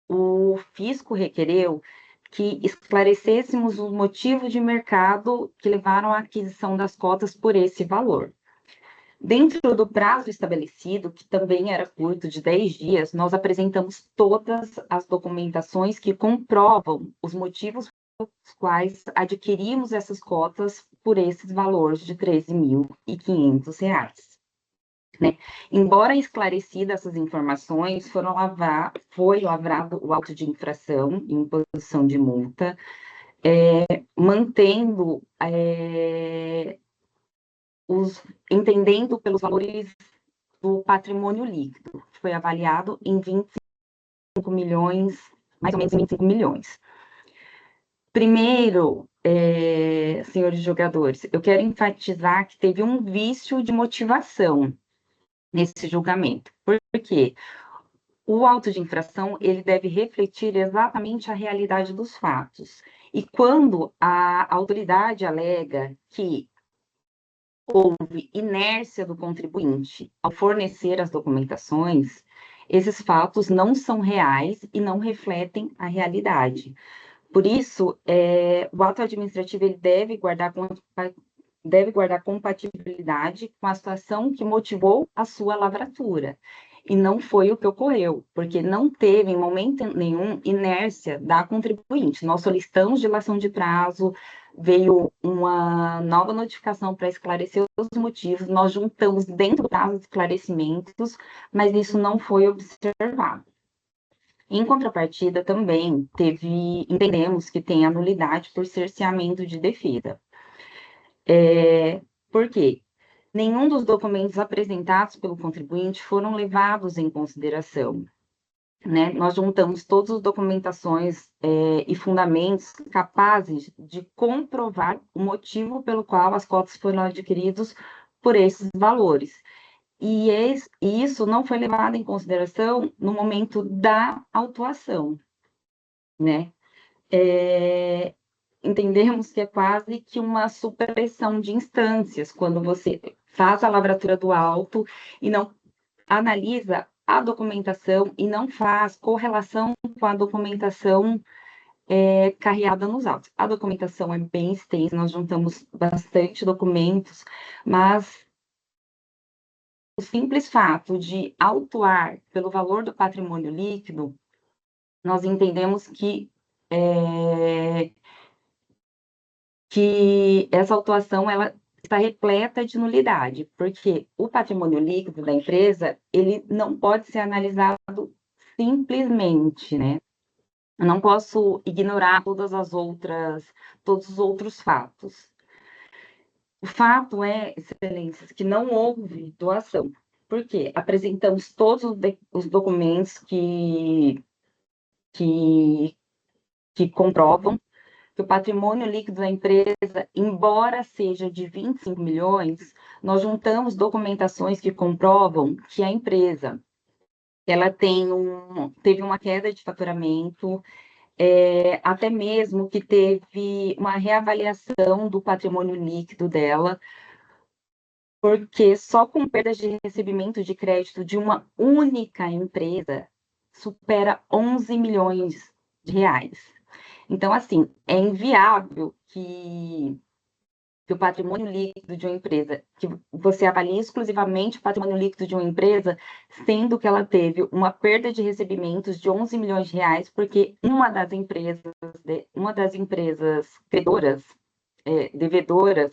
o fisco requereu que esclarecêssemos os motivos de mercado que levaram à aquisição das cotas por esse valor. Dentro do prazo estabelecido, que também era curto, de 10 dias, nós apresentamos todas as documentações que comprovam os motivos pelos quais adquirimos essas cotas por esses valores de R$ 13.500. Né? Embora esclarecidas essas informações, foi lavrado o auto de infração e imposição de multa, mantendo entendendo pelos valores do patrimônio líquido, que foi avaliado em 25 milhões, mais ou menos 25 milhões. Primeiro, senhores jogadores, eu quero enfatizar que teve um vício de motivação nesse julgamento. Por quê? O auto de infração, ele deve refletir exatamente a realidade dos fatos. E quando a autoridade alega que houve inércia do contribuinte ao fornecer as documentações, esses fatos não são reais e não refletem a realidade. Por isso, o ato administrativo ele deve guardar compatibilidade com a situação que motivou a sua lavratura. E não foi o que ocorreu, porque não teve, em momento nenhum, inércia da contribuinte. Nós solicitamos dilação de prazo, veio uma nova notificação para esclarecer os motivos, nós juntamos dentro do prazo de esclarecimentos, mas isso não foi observado. Em contrapartida, também entendemos que tem a nulidade por cerceamento de defesa. Por quê? Nenhum dos documentos apresentados pelo contribuinte foram levados em consideração. Né? Nós juntamos todas as documentações e fundamentos capazes de comprovar o motivo pelo qual as cotas foram adquiridas por esses valores. E isso não foi levado em consideração no momento da autuação, né? entendemos que é quase que uma superpressão de instâncias, quando você faz a lavratura do auto e não analisa a documentação e não faz correlação com a documentação carreada nos autos. A documentação é bem extensa, nós juntamos bastante documentos, mas o simples fato de autuar pelo valor do patrimônio líquido, nós entendemos que essa autuação ela está repleta de nulidade, porque o patrimônio líquido da empresa ele não pode ser analisado simplesmente, né? Eu não posso ignorar todos os outros fatos. O fato é, excelências, que não houve doação. Por quê? Apresentamos todos os documentos que comprovam que o patrimônio líquido da empresa, embora seja de 25 milhões, nós juntamos documentações que comprovam que a empresa ela teve uma queda de faturamento, até mesmo que teve uma reavaliação do patrimônio líquido dela, porque só com perdas de recebimento de crédito de uma única empresa supera 11 milhões de reais. Então, assim, é inviável que o patrimônio líquido de uma empresa, que você avalie exclusivamente o patrimônio líquido de uma empresa, sendo que ela teve uma perda de recebimentos de 11 milhões de reais, porque uma das empresas credoras, devedoras,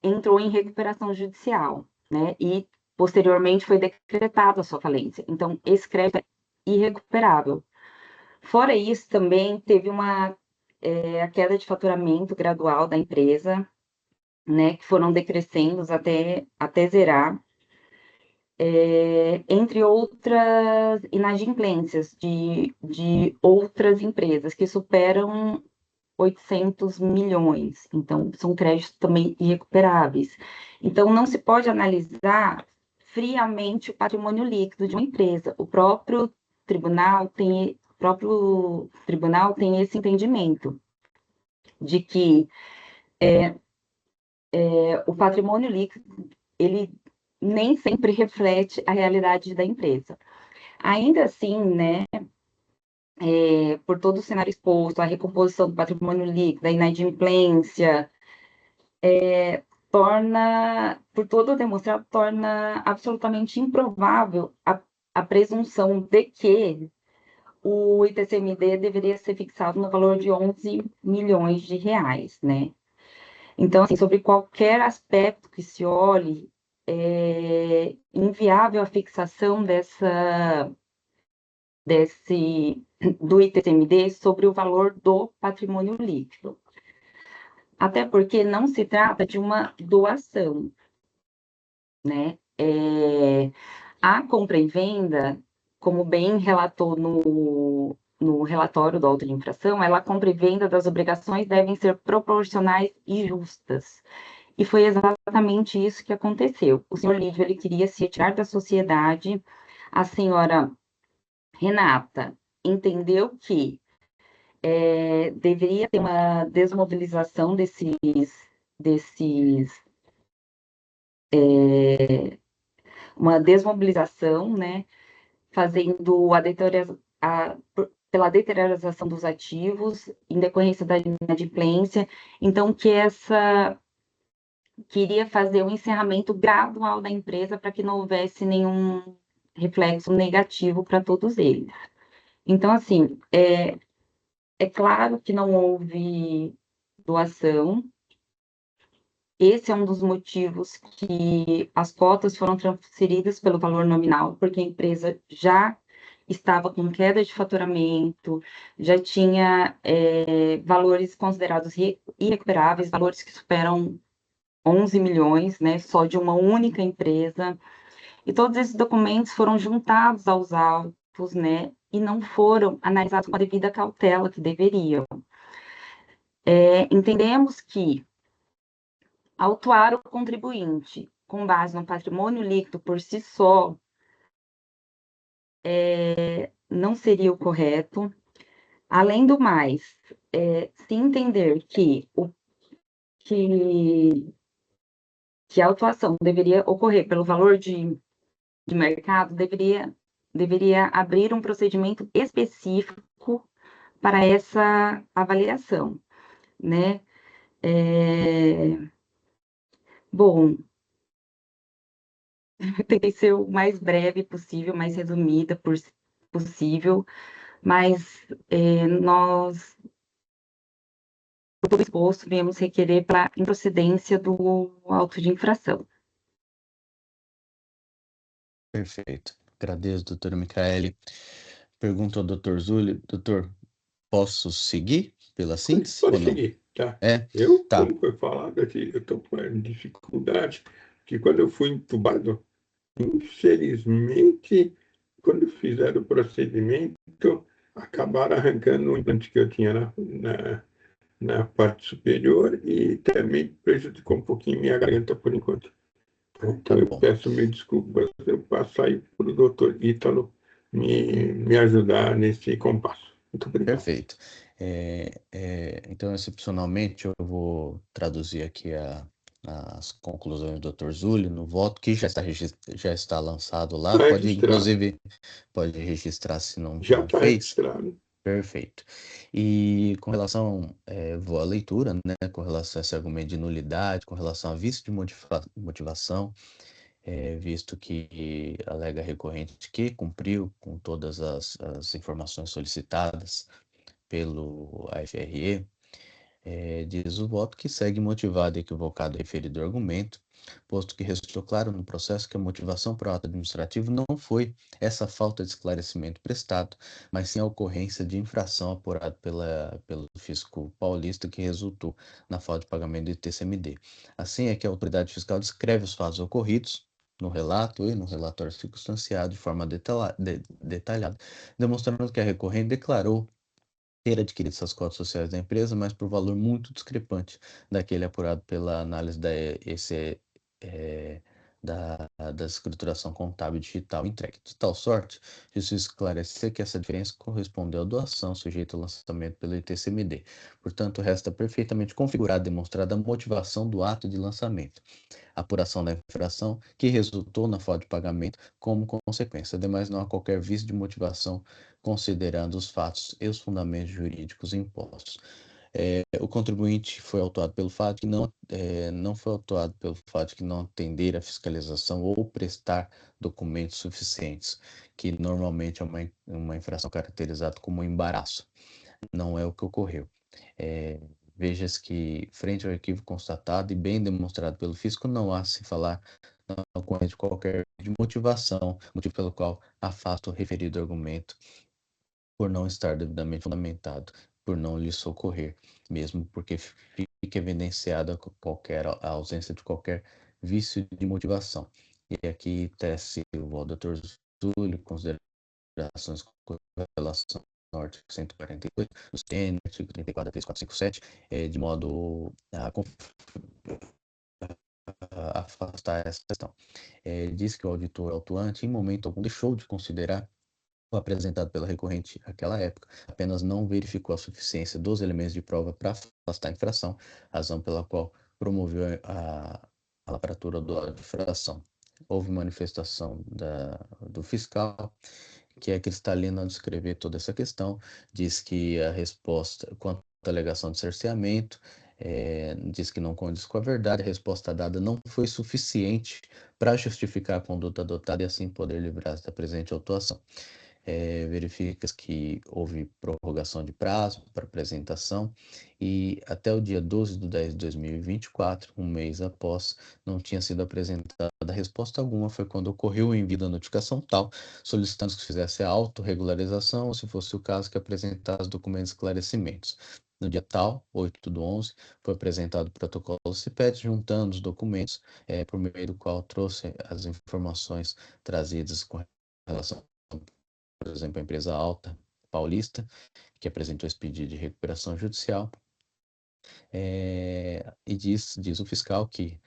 entrou em recuperação judicial, né? E posteriormente foi decretada a sua falência. Então, esse crédito é irrecuperável. Fora isso, também teve a queda de faturamento gradual da empresa, né, que foram decrescendo até zerar, entre outras inadimplências de outras empresas que superam 800 milhões. Então, são créditos também irrecuperáveis. Então, não se pode analisar friamente o patrimônio líquido de uma empresa. O próprio tribunal tem esse entendimento de que o patrimônio líquido ele nem sempre reflete a realidade da empresa. Ainda assim, né, por todo o cenário exposto, a recomposição do patrimônio líquido, a inadimplência, por todo o demonstrado, torna absolutamente improvável a presunção de que o ITCMD deveria ser fixado no valor de 11 milhões de reais, né? Então, assim, sobre qualquer aspecto que se olhe, é inviável a fixação do ITCMD sobre o valor do patrimônio líquido. Até porque não se trata de uma doação, né? A compra e venda, como bem relatou no relatório do auto de infração, a compra e venda das obrigações devem ser proporcionais e justas. E foi exatamente isso que aconteceu. O senhor Lídio, ele queria se retirar da sociedade, a senhora Renata entendeu que deveria ter uma desmobilização uma desmobilização, né, fazendo pela deterioração dos ativos, em decorrência da inadimplência, então queria fazer um encerramento gradual da empresa para que não houvesse nenhum reflexo negativo para todos eles. Então, assim, é claro que não houve doação. Esse é um dos motivos que as cotas foram transferidas pelo valor nominal, porque a empresa já estava com queda de faturamento, já tinha valores considerados irrecuperáveis, valores que superam 11 milhões, né, só de uma única empresa. E todos esses documentos foram juntados aos autos, né, e não foram analisados com a devida cautela que deveriam. Entendemos que autuar o contribuinte com base no patrimônio líquido por si só não seria o correto, Além do mais, se entender que a autuação deveria ocorrer pelo valor de mercado, deveria abrir um procedimento específico para essa avaliação, né? Bom, tentei ser o mais breve possível, mais resumida possível, mas nós, por tudo exposto, viemos requerer para improcedência do auto de infração. Perfeito. Agradeço, doutora Micaele. Pergunto ao doutor Zuli. Doutor, posso seguir pela síntese Pode ou não? seguir, tá? É? Eu, Tá. como foi falado aqui, eu estou com dificuldade, que quando eu fui entubado, infelizmente, quando fizeram o procedimento, acabaram arrancando o implante que eu tinha na parte superior e também prejudicou um pouquinho minha garganta por enquanto. Então, eu bom. peço mil desculpas, eu passo aí para o doutor Ítalo me ajudar nesse compasso. Muito obrigado. Perfeito. Então, excepcionalmente, eu vou traduzir aqui as conclusões do Dr. Zuli no voto, que já está lançado lá. Tá Pode, registrado. inclusive, pode registrar se não Já está fez. registrado. Perfeito. E com relação, vou à leitura, né, com relação a esse argumento de nulidade, com relação a vício de motivação, visto que alega recorrente que cumpriu com todas as informações solicitadas pelo AFRE, diz o voto que segue motivado e equivocado o referido argumento, posto que resultou claro no processo que a motivação para o ato administrativo não foi essa falta de esclarecimento prestado, mas sim a ocorrência de infração apurada pelo fisco paulista que resultou na falta de pagamento do ITCMD. Assim é que a autoridade fiscal descreve os fatos ocorridos no relato e no relatório circunstanciado de forma detalhada, demonstrando que a recorrente declarou ter adquirido essas cotas sociais da empresa, mas por valor muito discrepante daquele apurado pela análise da escrituração contábil digital entregue. De tal sorte, preciso esclarecer que essa diferença correspondeu à doação sujeita ao lançamento pelo ITCMD. Portanto, resta perfeitamente configurada e demonstrada a motivação do ato de lançamento, apuração da infração que resultou na falta de pagamento como consequência. Ademais, não há qualquer vício de motivação considerando os fatos e os fundamentos jurídicos impostos. O contribuinte foi autuado pelo fato que não foi autuado pelo fato de que não atender à fiscalização ou prestar documentos suficientes, que normalmente é uma infração caracterizada como embaraço. Não é o que ocorreu. Veja-se que, frente ao equívoco constatado e bem demonstrado pelo fisco, não há se falar na ocorrência de qualquer motivação, motivo pelo qual afasta o referido argumento por não estar devidamente fundamentado, por não lhe socorrer, mesmo porque fica evidenciada a ausência de qualquer vício de motivação. E aqui tece o Dr. Zúlio, considerações com relação ao artigo 148 do CN, artigo 34 da 3457, de modo a afastar essa questão. Diz que o auditor autuante, em momento algum, deixou de considerar o apresentado pela recorrente naquela época, apenas não verificou a suficiência dos elementos de prova para afastar a infração, razão pela qual promoveu a lavratura da infração. Houve manifestação do fiscal, que é cristalina ao descrever toda essa questão, diz que a resposta, quanto à alegação de cerceamento, diz que não condiz com a verdade, a resposta dada não foi suficiente para justificar a conduta adotada e assim poder livrar-se da presente autuação. Verifica-se que houve prorrogação de prazo para apresentação e até o dia 12 de 10 de 2024, um mês após, não tinha sido apresentada resposta alguma. Foi quando ocorreu o envio da notificação tal, solicitando que se fizesse a autorregularização ou, se fosse o caso, que apresentasse documentos e esclarecimentos. No dia tal, 8/11, foi apresentado o protocolo CIPET, juntando os documentos, por meio do qual trouxe as informações trazidas com relação, por exemplo, a empresa Alta Paulista, que apresentou esse pedido de recuperação judicial, e diz o fiscal que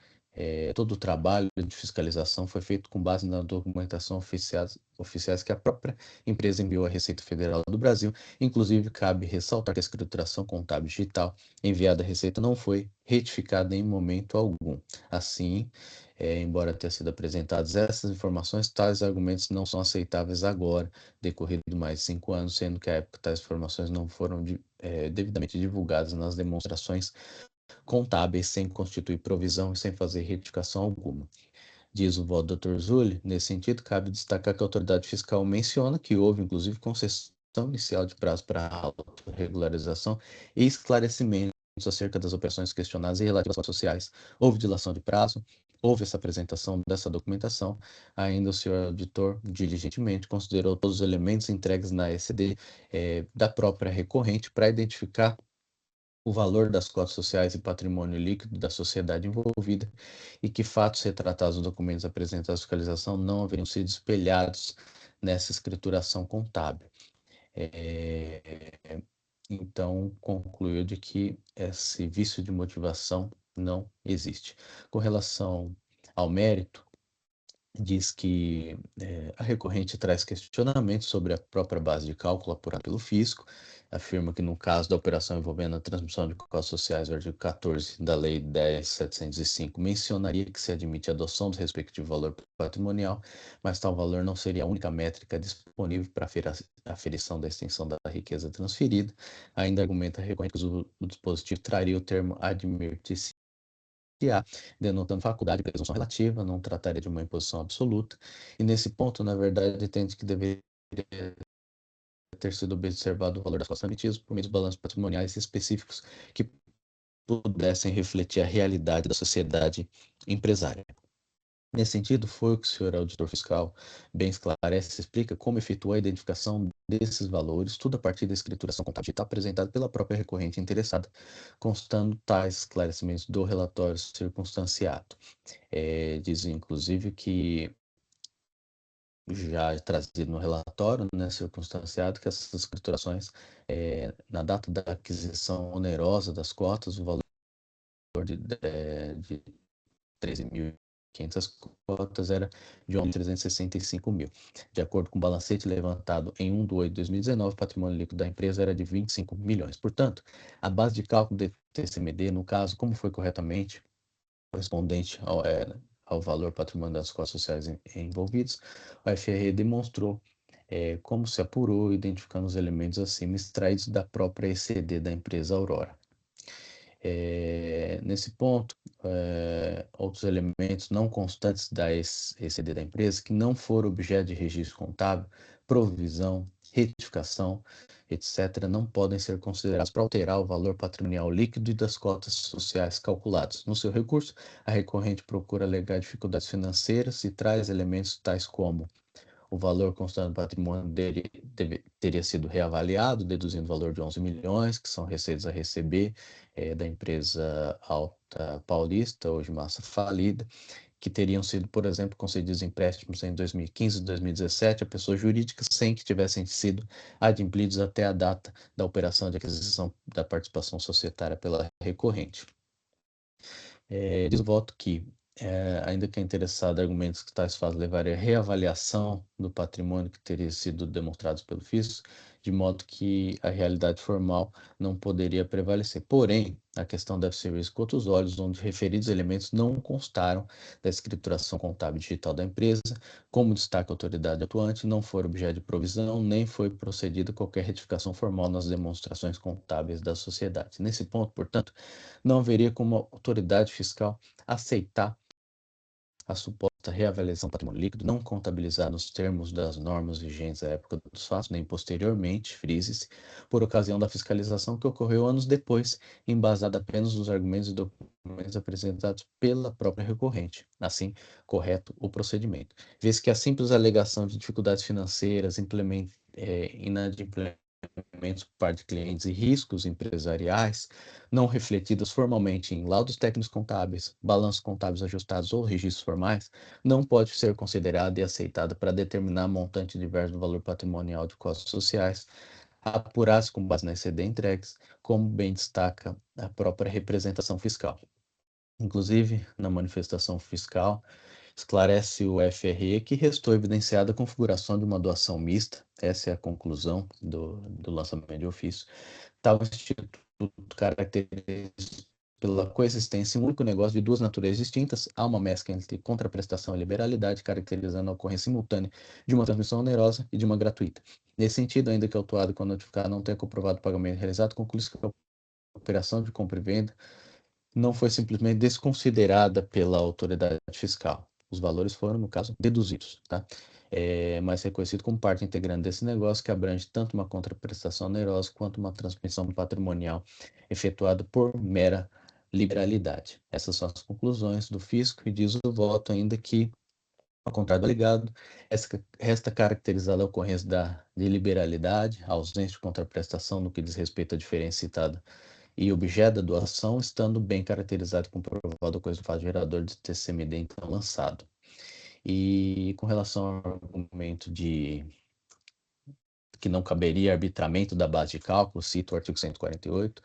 Todo o trabalho de fiscalização foi feito com base na documentação oficiais que a própria empresa enviou à Receita Federal do Brasil. Inclusive, cabe ressaltar que a escrituração contábil digital enviada à Receita não foi retificada em momento algum. Assim, embora tenham sido apresentadas essas informações, tais argumentos não são aceitáveis agora, decorrido mais de 5 anos, sendo que à época tais informações não foram devidamente divulgadas nas demonstrações contábeis, sem constituir provisão e sem fazer retificação alguma. Diz o voto do Dr. Zulli, nesse sentido, cabe destacar que a autoridade fiscal menciona que houve, inclusive, concessão inicial de prazo para autorregularização e esclarecimentos acerca das operações questionadas e relativas às sociais. Houve dilação de prazo, houve essa apresentação dessa documentação. Ainda o senhor auditor, diligentemente, considerou todos os elementos entregues na ECD da própria recorrente para identificar o valor das cotas sociais e patrimônio líquido da sociedade envolvida e que fatos retratados nos documentos apresentados à fiscalização não haveriam sido espelhados nessa escrituração contábil. Então, concluiu de que esse vício de motivação não existe. Com relação ao mérito, diz que a recorrente traz questionamentos sobre a própria base de cálculo apurada pelo fisco, afirma que no caso da operação envolvendo a transmissão de cotas sociais, o artigo 14 da Lei 10.705 mencionaria que se admite a adoção do respectivo valor patrimonial, mas tal valor não seria a única métrica disponível para a aferição da extensão da riqueza transferida. Ainda argumenta a recorrente que o dispositivo traria o termo admitir-se, denotando faculdade de presunção relativa, não trataria de uma imposição absoluta, e nesse ponto, na verdade, entende que deveria ter sido observado o valor das cotas emitidas por meio de balanços patrimoniais específicos que pudessem refletir a realidade da sociedade empresária. Nesse sentido, foi o que o senhor auditor fiscal bem esclarece e explica como efetuou a identificação desses valores, tudo a partir da escrituração contábil digital apresentada pela própria recorrente interessada, constando tais esclarecimentos do relatório circunstanciado. Diz, inclusive, que já trazido no relatório, né, circunstanciado, que essas escriturações, na data da aquisição onerosa das cotas, o valor de 13.500 cotas era de 365 mil. De acordo com o balancete levantado em 1/8/2019, o patrimônio líquido da empresa era de 25 milhões. Portanto, a base de cálculo do TCMD, no caso, como foi corretamente correspondente ao valor patrimônio das cotas sociais envolvidas, o FRE demonstrou como se apurou, identificando os elementos acima extraídos da própria ECD da empresa Aurora. Nesse ponto, outros elementos não constantes da ECD da empresa que não foram objeto de registro contábil, provisão, retificação, etc., não podem ser considerados para alterar o valor patrimonial líquido e das cotas sociais calculadas. No seu recurso, a recorrente procura alegar dificuldades financeiras e traz elementos tais como o valor constante do patrimônio dele teria sido reavaliado, deduzindo o valor de 11 milhões, que são receitas a receber da empresa Alta Paulista, hoje Massa falida, que teriam sido, por exemplo, concedidos empréstimos em 2015 e 2017 a pessoas jurídicas sem que tivessem sido adimplidos até a data da operação de aquisição da participação societária pela recorrente. Diz o voto que, ainda que a interessada argumentos que tais fatos levarem à reavaliação do patrimônio que teria sido demonstrado pelo fisco, de modo que a realidade formal não poderia prevalecer. Porém, a questão deve ser vista com outros olhos, onde referidos elementos não constaram da escrituração contábil digital da empresa, como destaca a autoridade atuante, não foram objeto de provisão, nem foi procedida qualquer retificação formal nas demonstrações contábeis da sociedade. Nesse ponto, portanto, não haveria como a autoridade fiscal aceitar a suposta reavaliação do patrimônio líquido não contabilizar nos termos das normas vigentes à época dos fatos, nem posteriormente, frise-se, por ocasião da fiscalização que ocorreu anos depois, embasada apenas nos argumentos e documentos apresentados pela própria recorrente. Assim, correto o procedimento. Vê-se que a simples alegação de dificuldades financeiras, inadimplementos por parte de clientes e riscos empresariais não refletidos formalmente em laudos técnicos contábeis, balanços contábeis ajustados ou registros formais, não pode ser considerada e aceitada para determinar montante diverso do valor patrimonial de costas sociais, apurados com base na ECD entregues, como bem destaca a própria representação fiscal. Inclusive, na manifestação fiscal, esclarece o FRE que restou evidenciada a configuração de uma doação mista, essa é a conclusão do lançamento de ofício. Tal instituto caracteriza pela coexistência em um único negócio de duas naturezas distintas, há uma mescla entre contraprestação e liberalidade, caracterizando a ocorrência simultânea de uma transmissão onerosa e de uma gratuita. Nesse sentido, ainda que o autuado quando notificado não tenha comprovado o pagamento realizado, conclui-se que a operação de compra e venda não foi simplesmente desconsiderada pela autoridade fiscal. Os valores foram, no caso, deduzidos, tá? Mas reconhecido como parte integrante desse negócio que abrange tanto uma contraprestação onerosa quanto uma transmissão patrimonial efetuada por mera liberalidade. Essas são as conclusões do fisco e diz o voto ainda que, ao contrário do alegado, resta caracterizada a ocorrência de liberalidade, a ausência de contraprestação no que diz respeito à diferença citada e objeto da doação, estando bem caracterizado e comprovado a coisa do fato gerador de TCMD então lançado. E com relação ao argumento de que não caberia arbitramento da base de cálculo, cito o artigo 148,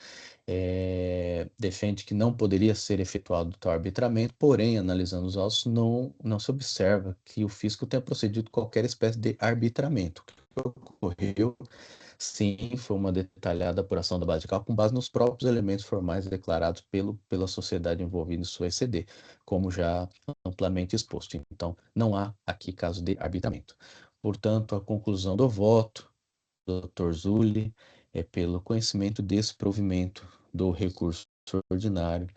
defende que não poderia ser efetuado tal arbitramento, porém, analisando os autos, não se observa que o fisco tenha procedido qualquer espécie de arbitramento. O que ocorreu, sim, foi uma detalhada apuração da base de cálculo com base nos próprios elementos formais declarados pela sociedade envolvida em sua ECD, como já amplamente exposto. Então, não há aqui caso de arbitramento. Portanto, a conclusão do voto Dr. Zulli é pelo conhecimento desse provimento do recurso ordinário.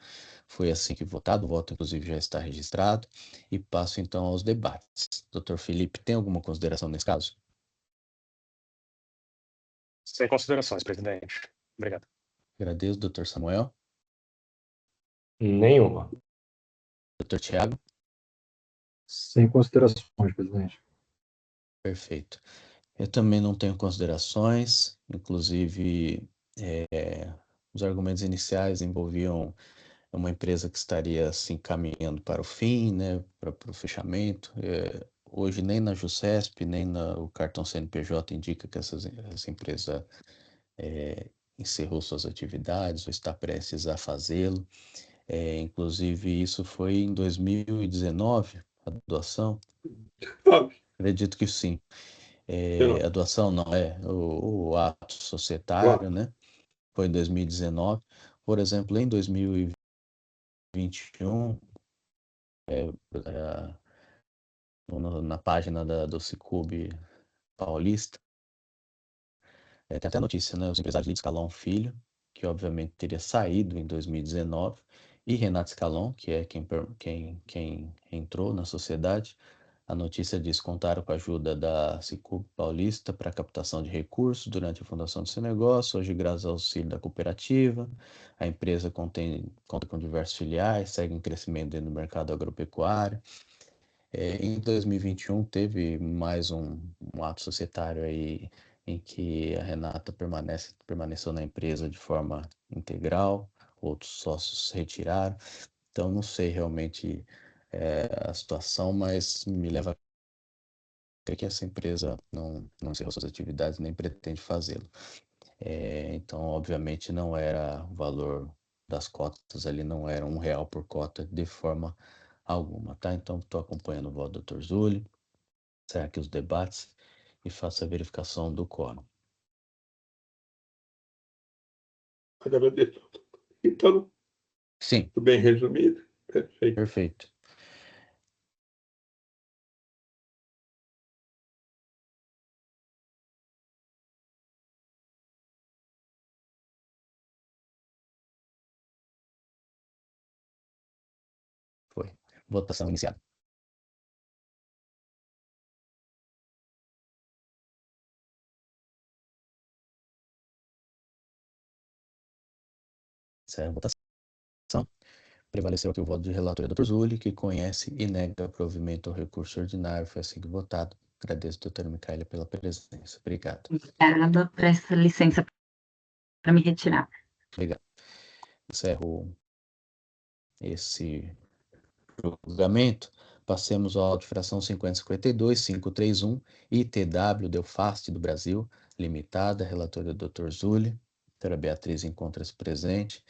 Foi assim que votado, o voto inclusive já está registrado, e passo então aos debates. Dr. Felipe, tem alguma consideração nesse caso? Sem considerações, presidente. Obrigado. Agradeço, Dr. Samuel. Nenhuma. Dr. Tiago? Sem considerações, presidente. Perfeito. Eu também não tenho considerações, inclusive os argumentos iniciais envolviam uma empresa que estaria se encaminhando para o fim, né, para o fechamento. Hoje nem na JUSESP, nem o cartão CNPJ indica que essa empresa encerrou suas atividades ou está prestes a fazê-lo. Inclusive, isso foi em 2019, a doação? Acredito que sim. A doação não, o ato societário, né? Foi em 2019. Por exemplo, em 2021, na página do Cicobi Paulista, tem até a notícia, né? Os empresários de Scalon Filho, que obviamente teria saído em 2019, e Renato Scalon, que é quem entrou na sociedade. A notícia diz: contaram com a ajuda da Cicobi Paulista para a captação de recursos durante a fundação do seu negócio. Hoje, graças ao auxílio da cooperativa, a empresa conta com diversos filiais, segue em crescimento dentro do mercado agropecuário. Em 2021 teve mais um ato societário aí em que a Renata permaneceu na empresa de forma integral, outros sócios se retiraram. Então não sei realmente a situação, mas me leva a crer que essa empresa não encerrou suas atividades nem pretende fazê-lo. Então, obviamente, não era o valor das cotas ali, não era R$1 por cota de forma alguma, tá? Então, estou acompanhando o voto do Dr. Zulli, será que os debates e faço a verificação do quórum. Agradeço. Então, Sim, tudo bem resumido? Perfeito. perfeito. Foi. Votação iniciada. Encerra a votação. Prevaleceu aqui o voto de relator Dr. Zulli, que conhece e nega provimento ao recurso ordinário. Foi assim que votado. Agradeço, doutora Micaela, pela presença. Obrigado. Obrigada, peço licença para me retirar. Obrigado. Encerro esse julgamento. Passemos ao auto de fração 5052-531, ITW Delfast do Brasil, limitada, relatora Dr. Zulli. Doutora Beatriz encontra-se presente.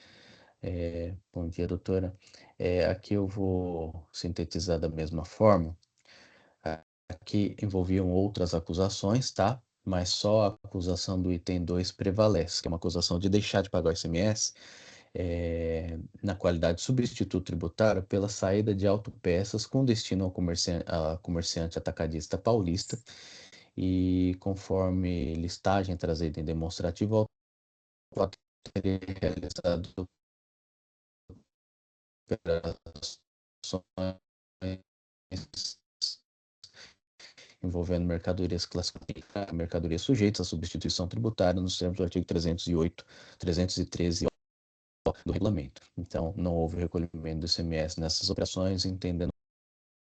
Bom dia, doutora. Aqui eu vou sintetizar da mesma forma. Aqui envolviam outras acusações, tá? Mas só a acusação do item 2 prevalece, que é uma acusação de deixar de pagar o ICMS na qualidade de substituto tributário pela saída de autopeças com destino a comerciante atacadista paulista e conforme listagem trazida em demonstrativo, o ato teria realizado operações envolvendo mercadorias classificadas, mercadorias sujeitas à substituição tributária nos termos do artigo 308, 313 do regulamento. Então, não houve recolhimento do ICMS nessas operações, entendendo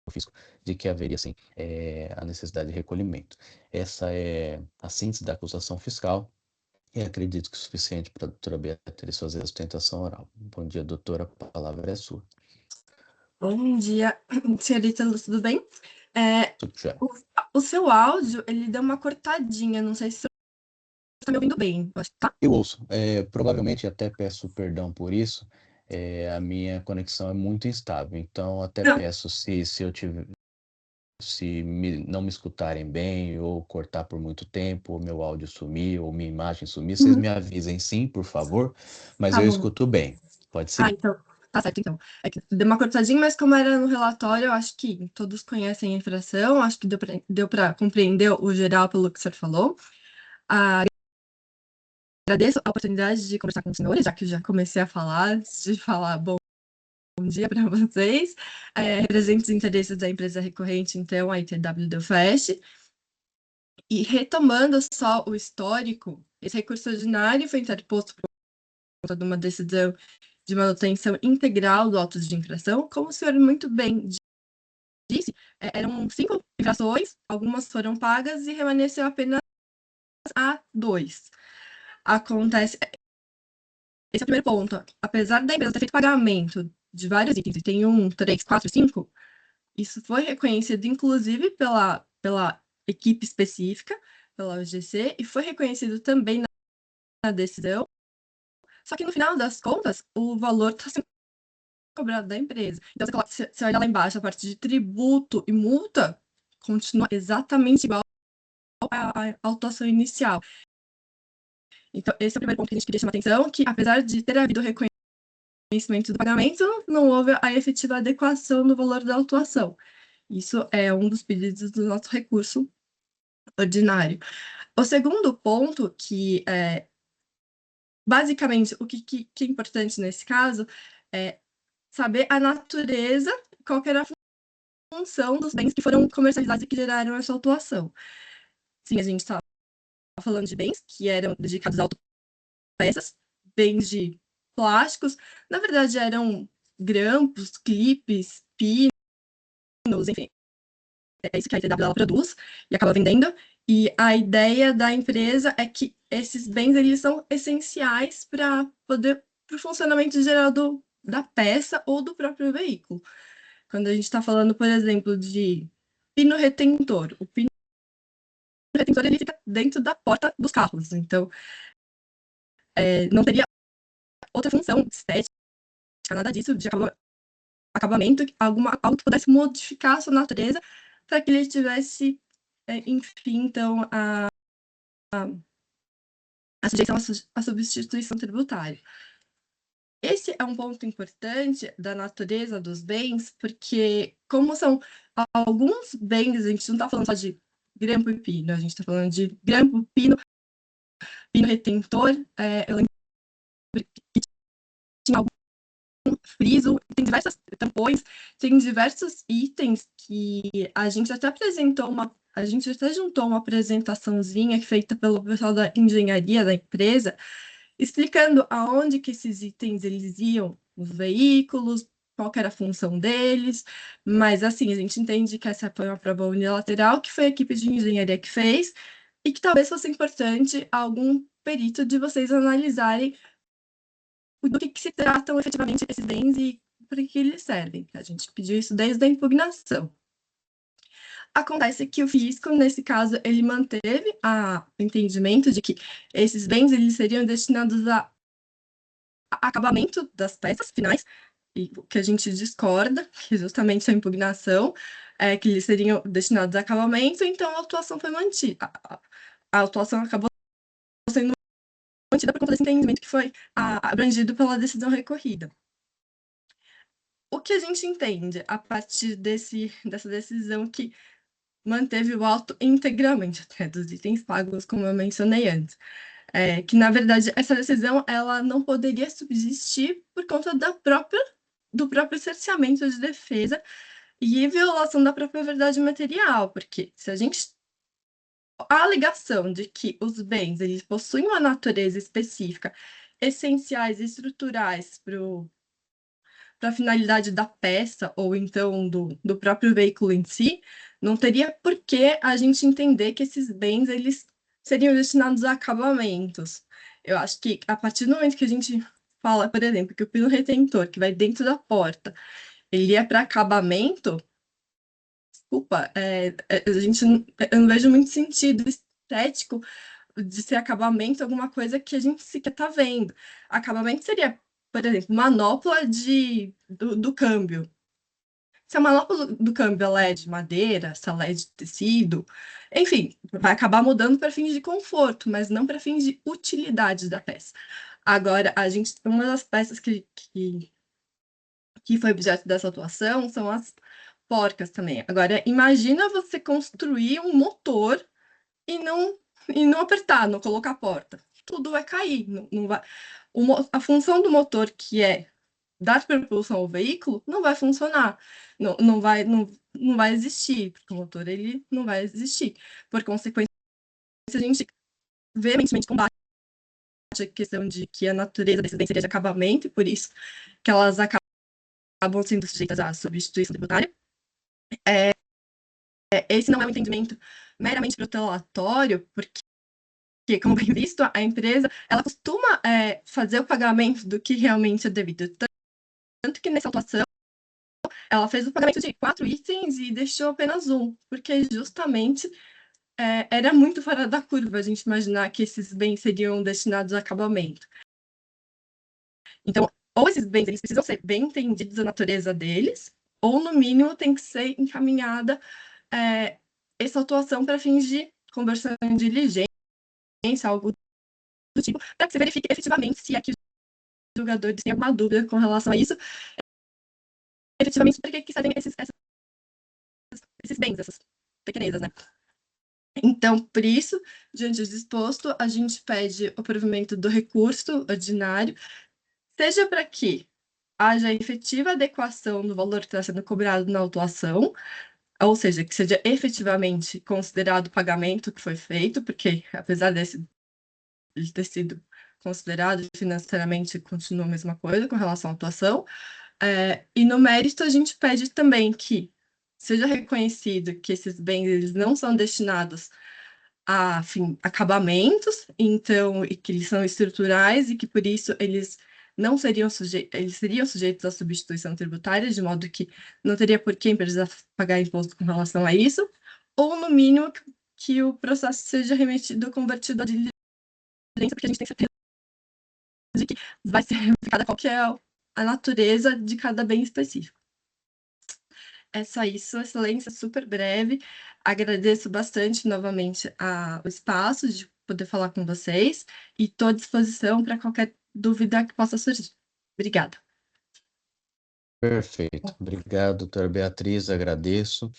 o fisco de que haveria, sim, a necessidade de recolhimento. Essa é a síntese da acusação fiscal e acredito que é suficiente para a doutora Beatriz fazer a sustentação oral. Bom dia, doutora, a palavra é sua. Bom dia, senhorita Luz, tudo bem? Tudo já. O seu áudio, ele deu uma cortadinha, não sei se você está me ouvindo bem, tá? Eu ouço. Provavelmente até peço perdão por isso. A minha conexão é muito instável, então até Não. peço se eu tiver, não me escutarem bem, ou cortar por muito tempo, ou meu áudio sumir, ou minha imagem sumir, vocês me avisem sim, por favor, mas Tá eu bom. escuto bem. Pode ser? Então, tá certo, então. É que deu uma cortadinha, mas como era no relatório, eu acho que todos conhecem a infração, acho que deu para compreender o geral pelo que o senhor falou. Agradeço a oportunidade de conversar com os senhores, já que eu já comecei a falar, de falar bom dia para vocês. Represento os interesses da empresa recorrente, então, a ITW do FEST. E retomando só o histórico, esse recurso ordinário foi interposto por conta de uma decisão de manutenção integral do auto de infração. Como o senhor muito bem disse, eram 5 infrações, algumas foram pagas e remanesceu apenas a 2. Acontece... Esse é o primeiro ponto. Apesar da empresa ter feito pagamento de vários itens, e tem 1, 3, 4, 5, isso foi reconhecido, inclusive, pela equipe específica, pela UGC, e foi reconhecido também na decisão. Só que, no final das contas, o valor está sendo cobrado da empresa. Então, você olha lá embaixo, a parte de tributo e multa continua exatamente igual à autuação inicial. Então, esse é o primeiro ponto que a gente queria chamar a atenção, que apesar de ter havido reconhecimento do pagamento, não houve a efetiva adequação no valor da autuação. Isso é um dos pedidos do nosso recurso ordinário. O segundo ponto, que basicamente, o que é importante nesse caso é saber a natureza, qual que era a função dos bens que foram comercializados e que geraram essa autuação. Sim, a gente está falando de bens que eram dedicados a autopeças, bens de plásticos, na verdade eram grampos, clipes, pinos, enfim. É isso que a ITW produz e acaba vendendo. E a ideia da empresa é que esses bens eles são essenciais para o funcionamento geral da peça ou do próprio veículo. Quando a gente está falando, por exemplo, de pino retentor, o pino retentor ele fica dentro da porta dos carros, então não teria outra função estética, nada disso, de acabamento, algo que pudesse modificar a sua natureza para que ele tivesse, enfim, então, a sujeição à substituição tributária. Esse é um ponto importante da natureza dos bens, porque como são alguns bens, a gente não está falando só de grampo e pino, a gente está falando de grampo, pino retentor, eu lembro que tinha algum friso, tem diversos tampões, tem diversos itens que a gente até juntou uma apresentaçãozinha feita pelo pessoal da engenharia da empresa, explicando aonde que esses itens eles iam nos veículos, qual que era a função deles, mas assim, a gente entende que essa foi uma prova unilateral, que foi a equipe de engenharia que fez, e que talvez fosse importante algum perito de vocês analisarem do que se tratam efetivamente esses bens e para que eles servem. A gente pediu isso desde a impugnação. Acontece que o fisco, nesse caso, ele manteve o entendimento de que esses bens eles seriam destinados a acabamento das peças finais, e o que a gente discorda, que justamente a impugnação, que eles seriam destinados a acabamento, então a autuação foi mantida. A autuação acabou sendo mantida por conta desse entendimento que foi abrangido pela decisão recorrida. O que a gente entende a partir dessa decisão que manteve o auto integralmente, até dos itens pagos, como eu mencionei antes, que, na verdade, essa decisão ela não poderia subsistir por conta do próprio cerceamento de defesa e violação da própria verdade material, porque se a alegação de que os bens eles possuem uma natureza específica, essenciais e estruturais para a finalidade da peça ou então do próprio veículo em si, não teria por que a gente entender que esses bens eles seriam destinados a acabamentos. Eu acho que a partir do momento que a gente fala, por exemplo, que o pino retentor que vai dentro da porta, ele é para acabamento, desculpa, eu não vejo muito sentido estético de ser acabamento alguma coisa que a gente sequer está vendo. Acabamento seria, por exemplo, manopla do câmbio. Se a manopla do câmbio ela é de madeira, se ela é de tecido, enfim, vai acabar mudando para fins de conforto, mas não para fins de utilidade da peça. Agora, uma das peças que foi objeto dessa atuação são as porcas também. Agora, imagina você construir um motor e não apertar, não colocar a porta. Tudo vai cair. Não vai... A função do motor, que é dar propulsão ao veículo, não vai funcionar. Não vai existir, porque o motor ele não vai existir. Por consequência, a gente veementemente combate a questão de que a natureza desses bens seria de acabamento, e por isso que elas acabam sendo sujeitas à substituição tributária. Esse não é um entendimento meramente protelatório, porque, como bem visto, a empresa ela costuma fazer o pagamento do que realmente é devido. Tanto que nessa atuação, ela fez o pagamento de 4 itens e deixou apenas um, porque justamente era muito fora da curva a gente imaginar que esses bens seriam destinados a acabamento. Então, ou esses bens eles precisam ser bem entendidos a natureza deles, ou, no mínimo, tem que ser encaminhada essa atuação para fins de conversão em diligência, algo do tipo, para que você verifique efetivamente se aqui os julgadores têm alguma dúvida com relação a isso, efetivamente, por que servem esses bens, essas pequenezas, né? Então, por isso, diante do disposto, a gente pede o provimento do recurso ordinário, seja para que haja efetiva adequação do valor que está sendo cobrado na autuação, ou seja, que seja efetivamente considerado o pagamento que foi feito, porque, apesar de ter sido considerado financeiramente, continua a mesma coisa com relação à autuação. E no mérito, a gente pede também que seja reconhecido que esses bens eles não são destinados a acabamentos, então, e que eles são estruturais e que, por isso, eles não seriam sujeitos à substituição tributária, de modo que não teria por que a empresa pagar imposto com relação a isso, ou, no mínimo, que o processo seja convertido a diligência, porque a gente tem certeza de que vai ser verificada qual que é a natureza de cada bem específico. É só isso, excelência, super breve. Agradeço bastante novamente o espaço de poder falar com vocês e estou à disposição para qualquer dúvida que possa surgir. Obrigada. Perfeito. Obrigado, doutora Beatriz, agradeço.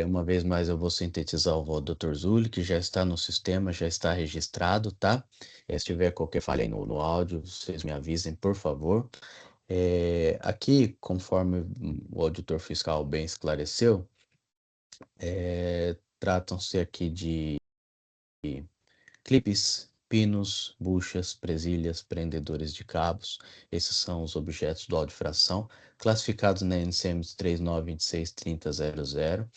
Uma vez mais eu vou sintetizar o voto do doutor Zulli, que já está no sistema, já está registrado, tá? Se tiver qualquer falha aí no áudio, vocês me avisem, por favor. Aqui, conforme o auditor fiscal bem esclareceu, tratam-se aqui de clipes, pinos, buchas, presilhas, prendedores de cabos. Esses são os objetos do auto de fração, classificados na NCM 39263000,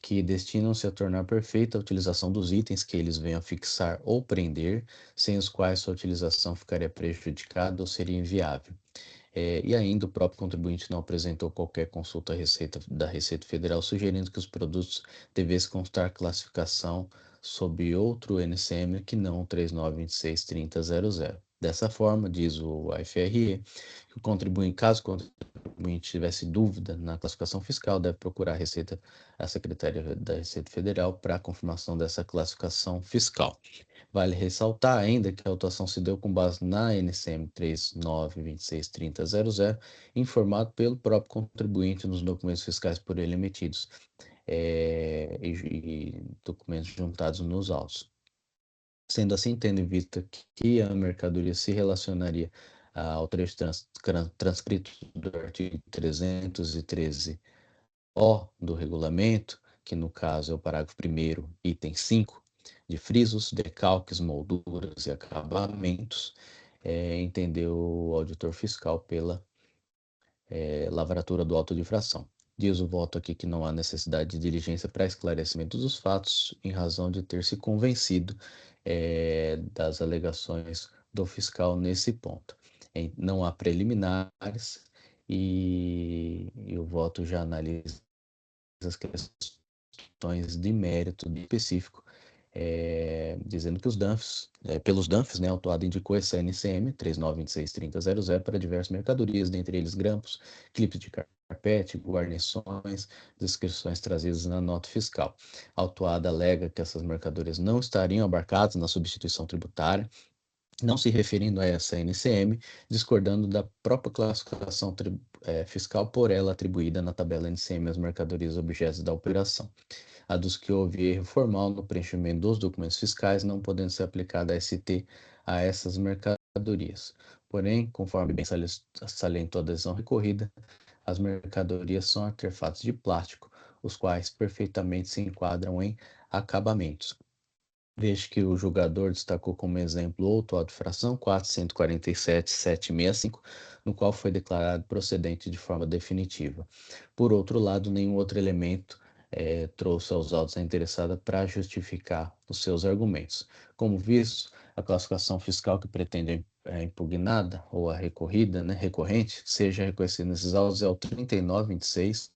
que destinam-se a tornar perfeita a utilização dos itens que eles venham a fixar ou prender, sem os quais sua utilização ficaria prejudicada ou seria inviável. E ainda o próprio contribuinte não apresentou qualquer consulta da Receita Federal sugerindo que os produtos devessem constar classificação sob outro NCM que não 39263000. Dessa forma, diz o AFRE, que caso o contribuinte tivesse dúvida na classificação fiscal, deve procurar a Secretaria da Receita Federal para a confirmação dessa classificação fiscal. Vale ressaltar ainda que a autuação se deu com base na NCM 39263000, informado pelo próprio contribuinte nos documentos fiscais por ele emitidos e documentos juntados nos autos. Sendo assim, tendo em vista que a mercadoria se relacionaria ao trecho transcrito do artigo 313-O do regulamento, que no caso é o parágrafo 1º, item 5, de frisos, decalques, molduras e acabamentos, entendeu o auditor fiscal pela lavratura do auto de infração. Diz o voto aqui que não há necessidade de diligência para esclarecimento dos fatos, em razão de ter se convencido das alegações do fiscal nesse ponto. Não há preliminares e o voto já analisa as questões de mérito específico, dizendo que pelos DANFs, autuado indicou essa NCM 39263000 para diversas mercadorias, dentre eles grampos, clipes de carpete, guarnições, descrições trazidas na nota fiscal. A autuada alega que essas mercadorias não estariam abarcadas na substituição tributária, não se referindo a essa NCM, discordando da própria classificação fiscal por ela atribuída na tabela NCM às mercadorias objetos da operação. Aduz que houve erro formal no preenchimento dos documentos fiscais, não podendo ser aplicada a ST a essas mercadorias. Porém, conforme bem salientou a decisão recorrida, as mercadorias são artefatos de plástico, os quais perfeitamente se enquadram em acabamentos. Veja que o julgador destacou como exemplo o autuado de fração 447.765, no qual foi declarado procedente de forma definitiva. Por outro lado, nenhum outro elemento trouxe aos autos a interessada para justificar os seus argumentos. Como visto, a classificação fiscal que pretende a impugnada ou a recorrida, recorrente, seja reconhecida nesses autos é o 3926.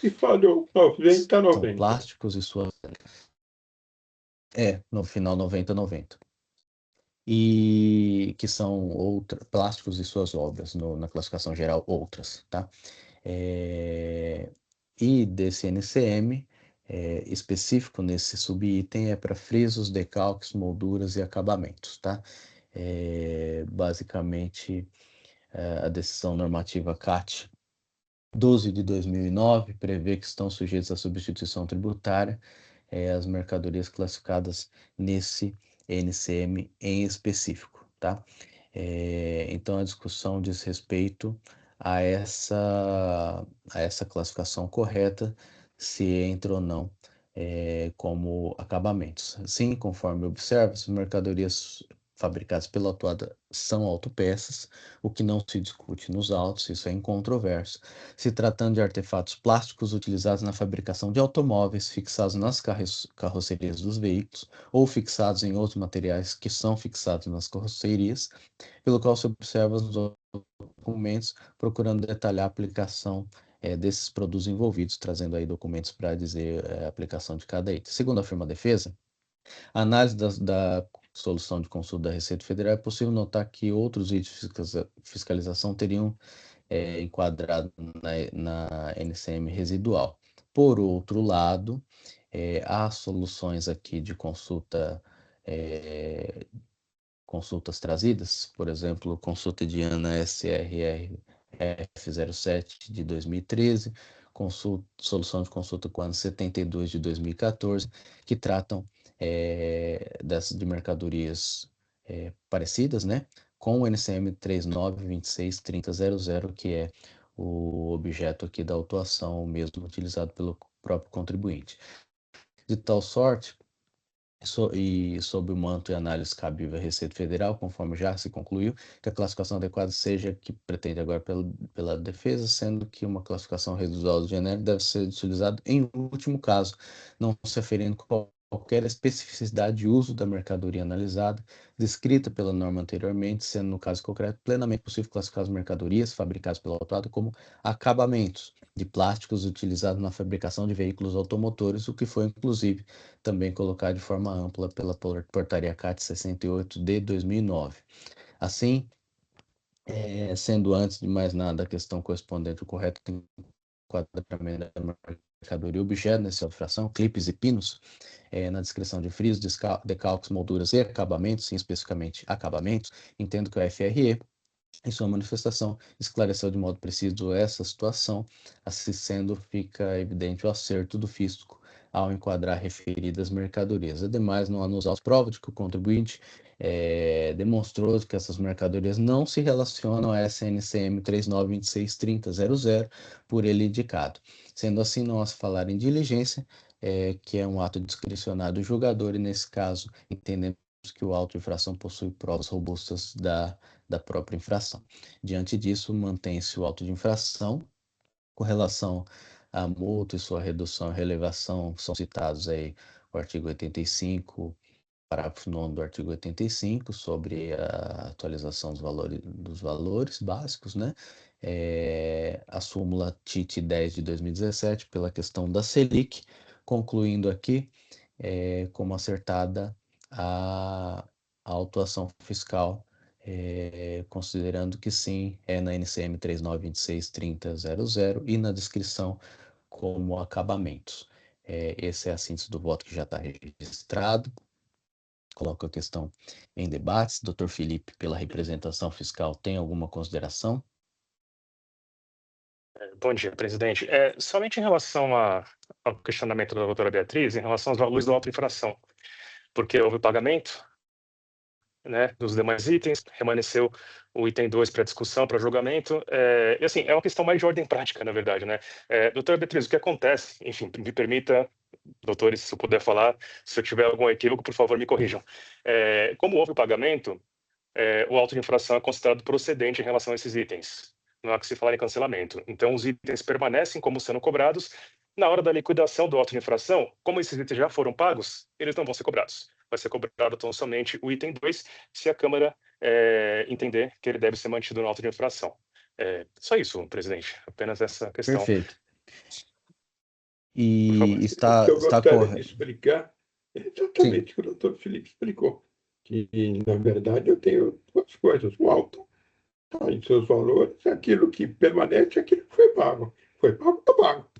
E falhou, 90, 90. São plásticos e suas... no final 90. E que são plásticos e suas obras, na classificação geral, outras, tá? E desse NCM, específico nesse subitem, é para frisos, decalques, molduras e acabamentos, tá? Basicamente, a decisão normativa CAT 12 de 2009 prevê que estão sujeitos à substituição tributária as mercadorias classificadas nesse NCM em específico, tá? Então a discussão diz respeito a essa classificação correta, se entra ou não como acabamentos. Sim, conforme observa, as mercadorias fabricadas pela autuada são autopeças, o que não se discute nos autos, isso é incontroverso. Se tratando de artefatos plásticos utilizados na fabricação de automóveis, fixados nas carrocerias dos veículos, ou fixados em outros materiais que são fixados nas carrocerias, pelo qual se observa os documentos, procurando detalhar a aplicação desses produtos envolvidos, trazendo aí documentos para dizer a aplicação de cada item. Segundo afirma a defesa, a análise da solução de consulta da Receita Federal, é possível notar que outros itens de fiscalização teriam enquadrado na NCM residual. Por outro lado, há soluções aqui de consultas trazidas, por exemplo, consulta de ANA SRRF 07 de 2013, solução de consulta com ANA 72 de 2014, que tratam de mercadorias parecidas, com o NCM 39263000, que é o objeto aqui da autuação mesmo utilizado pelo próprio contribuinte. De tal sorte, e sob o manto e análise cabível à Receita Federal, conforme já se concluiu, que a classificação adequada seja a que pretende agora pela defesa, sendo que uma classificação residual do genérico deve ser utilizada em último caso, não se referindo qualquer especificidade de uso da mercadoria analisada, descrita pela norma anteriormente, sendo, no caso concreto, plenamente possível classificar as mercadorias fabricadas pela autuado como acabamentos de plásticos utilizados na fabricação de veículos automotores, o que foi, inclusive, também colocado de forma ampla pela Portaria CAT 68 de 2009. Assim, sendo antes de mais nada a questão correspondente ao correto enquadramento da mercadoria objeto nessa fração, clipes e pinos, na descrição de frisos, decalques, molduras e acabamentos, sim, especificamente acabamentos, entendo que o FRE, em sua manifestação, esclareceu de modo preciso essa situação, assim sendo, fica evidente o acerto do fisco ao enquadrar referidas mercadorias. Ademais, não há nos autos prova de que o contribuinte demonstrou que essas mercadorias não se relacionam a SNCM 39263000 por ele indicado. Sendo assim, não há se falar em diligência, que é um ato discricionário do julgador, e nesse caso, entendemos que o auto de infração possui provas robustas da própria infração. Diante disso, mantém-se o auto de infração. Com relação à multa e sua redução e relevação, são citados aí o artigo 85, parágrafo 9º do artigo 85, sobre a atualização dos valores básicos, né? A súmula TIT 10 de 2017, pela questão da Selic, concluindo aqui como acertada a autuação fiscal, considerando que sim, é na NCM 39263000 e na descrição como acabamentos. Essa é a síntese do voto que já está registrado. Coloco a questão em debates. Dr. Felipe, pela representação fiscal, tem alguma consideração? Bom dia, presidente. Somente em relação ao questionamento da doutora Beatriz, em relação aos valores da auto-infração, porque houve o pagamento, né, dos demais itens, remanesceu o item 2 para discussão, para julgamento, e assim, é uma questão mais de ordem prática, na verdade, né? Doutora Beatriz, o que acontece, enfim, me permita, doutores, se eu puder falar, se eu tiver algum equívoco, por favor, me corrijam. Como houve o pagamento, o auto de infração é considerado procedente em relação a esses itens. Não há que se falar em cancelamento. Então, os itens permanecem como sendo cobrados. Na hora da liquidação do auto de infração, como esses itens já foram pagos, eles não vão ser cobrados. Vai ser cobrado tão somente o item 2, se a Câmara entender que ele deve ser mantido no auto de infração. Só isso, presidente. Apenas essa questão. Perfeito. O E que eu gostaria de correto. explicar é exatamente o que o doutor Felipe explicou. Que, na verdade, eu tenho duas coisas. O auto está em seus valores, aquilo que permanece é aquilo que foi pago. Foi pago, está pago.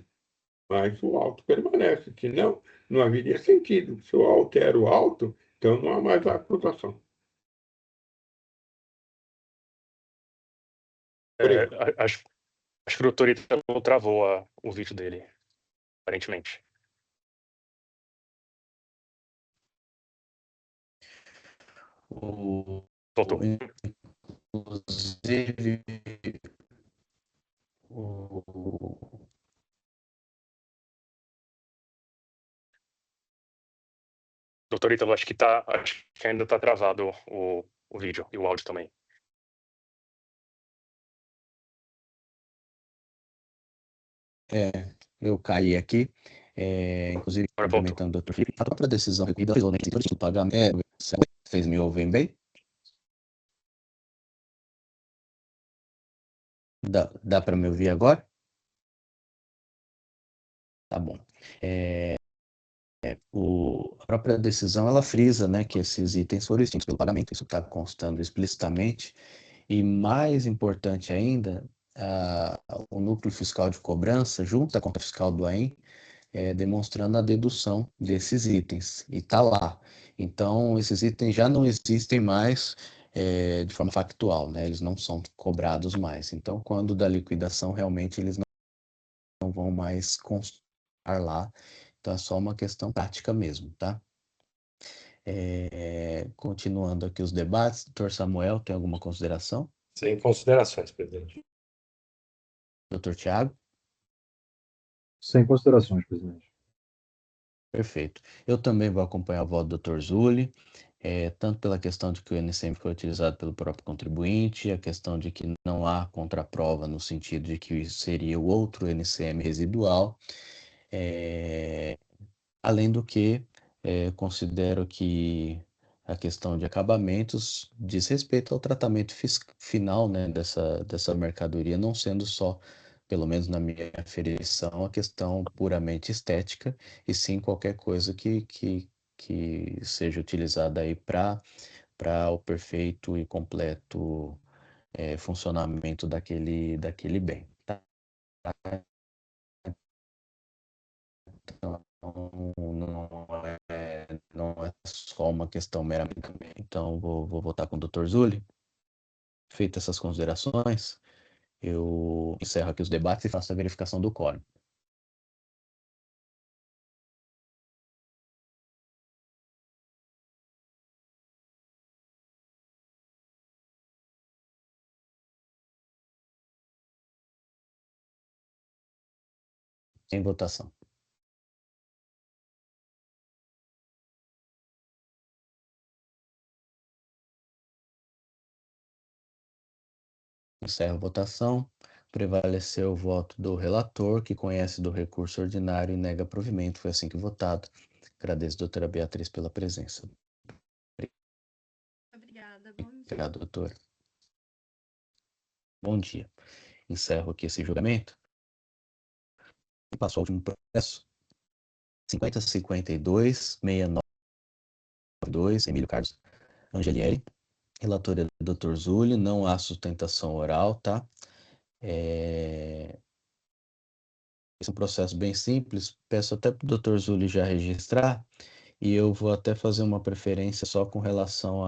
Mas o auto permanece, senão não haveria sentido. Se o auto era o auto, então não há mais a acusação. Acho que o doutor Ítalo travou o vídeo dele, aparentemente. Voltou. Inclusive, Doutor Ítalo, acho que ainda está travado o vídeo e o áudio também. eu caí aqui, inclusive, complementando o doutor Felipe, a própria decisão recorrida do pagamento, vocês me ouvem bem? Dá para me ouvir agora? Tá bom. A própria decisão, ela frisa, né, que esses itens foram extintos pelo pagamento, isso está constando explicitamente, e mais importante ainda, o núcleo fiscal de cobrança, junto à conta fiscal do AEM, demonstrando a dedução desses itens, e está lá. Então, esses itens já não existem mais de forma factual, né? Eles não são cobrados mais. Então, quando da liquidação, realmente, eles não vão mais constar lá. Então, é só uma questão prática mesmo, tá? Continuando aqui os debates, doutor Samuel, tem alguma consideração? Sem considerações, presidente. Doutor Tiago? Sem considerações, presidente. Perfeito. Eu também vou acompanhar o voto do Dr. Zulli, tanto pela questão de que o NCM foi utilizado pelo próprio contribuinte, a questão de que não há contraprova no sentido de que seria o outro NCM residual, além do que considero que a questão de acabamentos diz respeito ao tratamento final, né, dessa mercadoria, não sendo só, pelo menos na minha aferição, a questão puramente estética, e sim qualquer coisa que seja utilizada aí para o perfeito e completo funcionamento daquele bem. Tá? Então, não é só uma questão meramente. Então, vou voltar com o Dr. Zulli. Feitas essas considerações, eu encerro aqui os debates e faço a verificação do quórum. Em votação. Encerro a votação. Prevaleceu o voto do relator, que conhece do recurso ordinário e nega provimento. Foi assim que votado. Agradeço, doutora Beatriz, pela presença. Obrigada, bom dia. Obrigado, doutora. Bom dia. Encerro aqui esse julgamento. E passo ao último processo. 5052-6992, Emílio Carlos Angelieri. Relator é do Dr. Zulli, não há sustentação oral, tá? Esse é um processo bem simples. Peço até para o Dr. Zulli já registrar, e eu vou até fazer uma preferência só com relação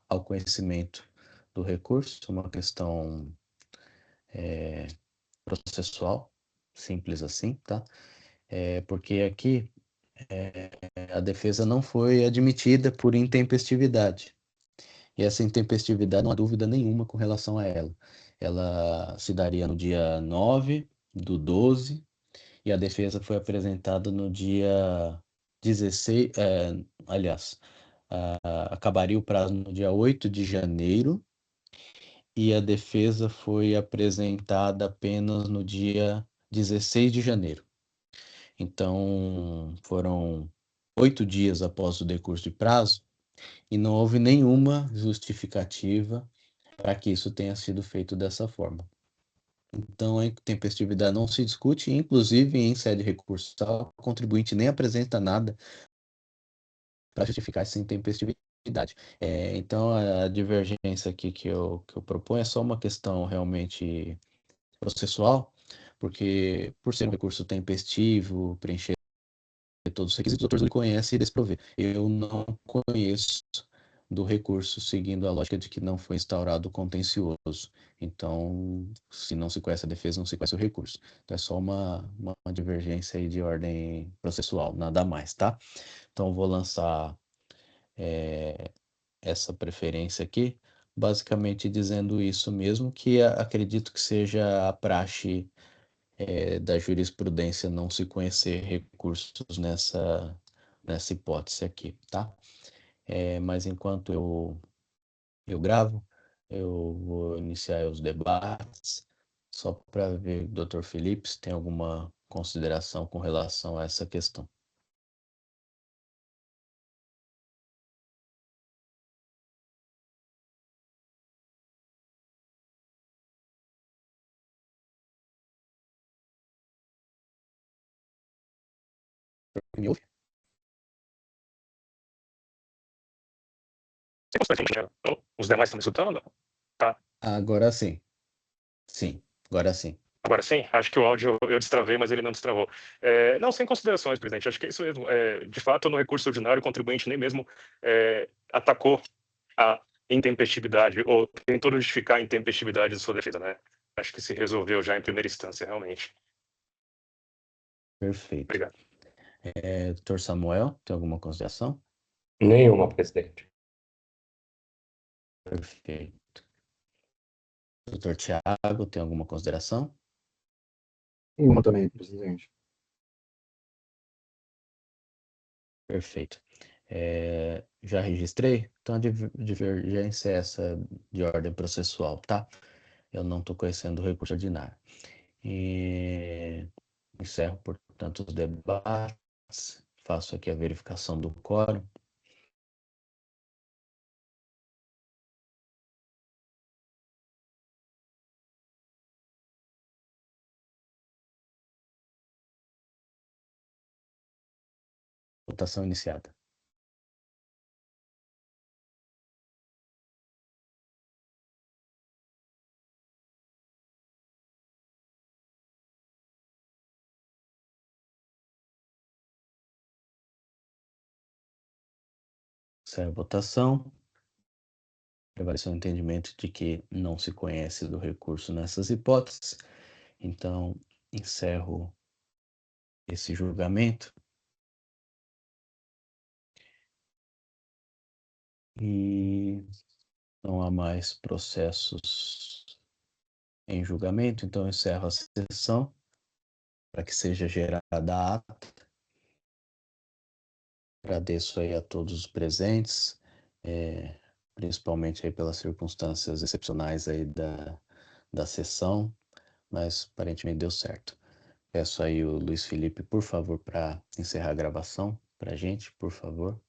ao conhecimento do recurso, uma questão processual, simples assim, tá? Porque aqui a defesa não foi admitida por intempestividade. E essa intempestividade não há dúvida nenhuma com relação a ela. Ela se daria no dia 9/12, e a defesa foi apresentada no dia 16, aliás, acabaria o prazo no dia 8 de janeiro, e a defesa foi apresentada apenas no dia 16 de janeiro. Então, foram 8 dias após o decurso de prazo, e não houve nenhuma justificativa para que isso tenha sido feito dessa forma. Então, a intempestividade não se discute, inclusive em sede recursal, o contribuinte nem apresenta nada para justificar essa intempestividade. Então, a divergência aqui que eu proponho é só uma questão realmente processual, porque por ser um recurso tempestivo, preencher todos os requisitos, o doutor Zuli conhece e desprover. Eu não conheço do recurso seguindo a lógica de que não foi instaurado o contencioso. Então, se não se conhece a defesa, não se conhece o recurso. Então, é só uma divergência aí de ordem processual, nada mais, tá? Então, vou lançar essa preferência aqui, basicamente dizendo isso mesmo, que acredito que seja a praxe da jurisprudência não se conhecer recursos nessa hipótese aqui, tá? Mas enquanto eu gravo, eu vou iniciar os debates, só para ver, Dr. Felipe, se tem alguma consideração com relação a essa questão. Me ouve? Você consegue, os demais estão me escutando? Tá. Agora sim. Sim, agora sim. Agora sim, acho que o áudio eu destravei, mas ele não destravou. Não, sem considerações, presidente. Acho que é isso mesmo. De fato, no recurso ordinário, o contribuinte nem mesmo atacou a intempestividade ou tentou justificar a intempestividade de sua defesa, né? Acho que se resolveu já em primeira instância, realmente. Perfeito. Obrigado. Dr. Samuel, tem alguma consideração? Nenhuma, presidente. Perfeito. Dr. Tiago, tem alguma consideração? Uma também, presidente. Perfeito. Já registrei? Então a divergência é essa de ordem processual, tá? Eu não estou conhecendo o recurso ordinário. E encerro, portanto, os debates. faço aqui a verificação do quórum. Votação iniciada. Encerro a votação. Prevaleceu o entendimento de que não se conhece do recurso nessas hipóteses. Então, encerro esse julgamento. E não há mais processos em julgamento, então encerro a sessão para que seja gerada a ata. Agradeço aí a todos os presentes, principalmente aí pelas circunstâncias excepcionais aí da sessão, mas aparentemente deu certo. Peço aí o Luiz Felipe, por favor, para encerrar a gravação para a gente, por favor.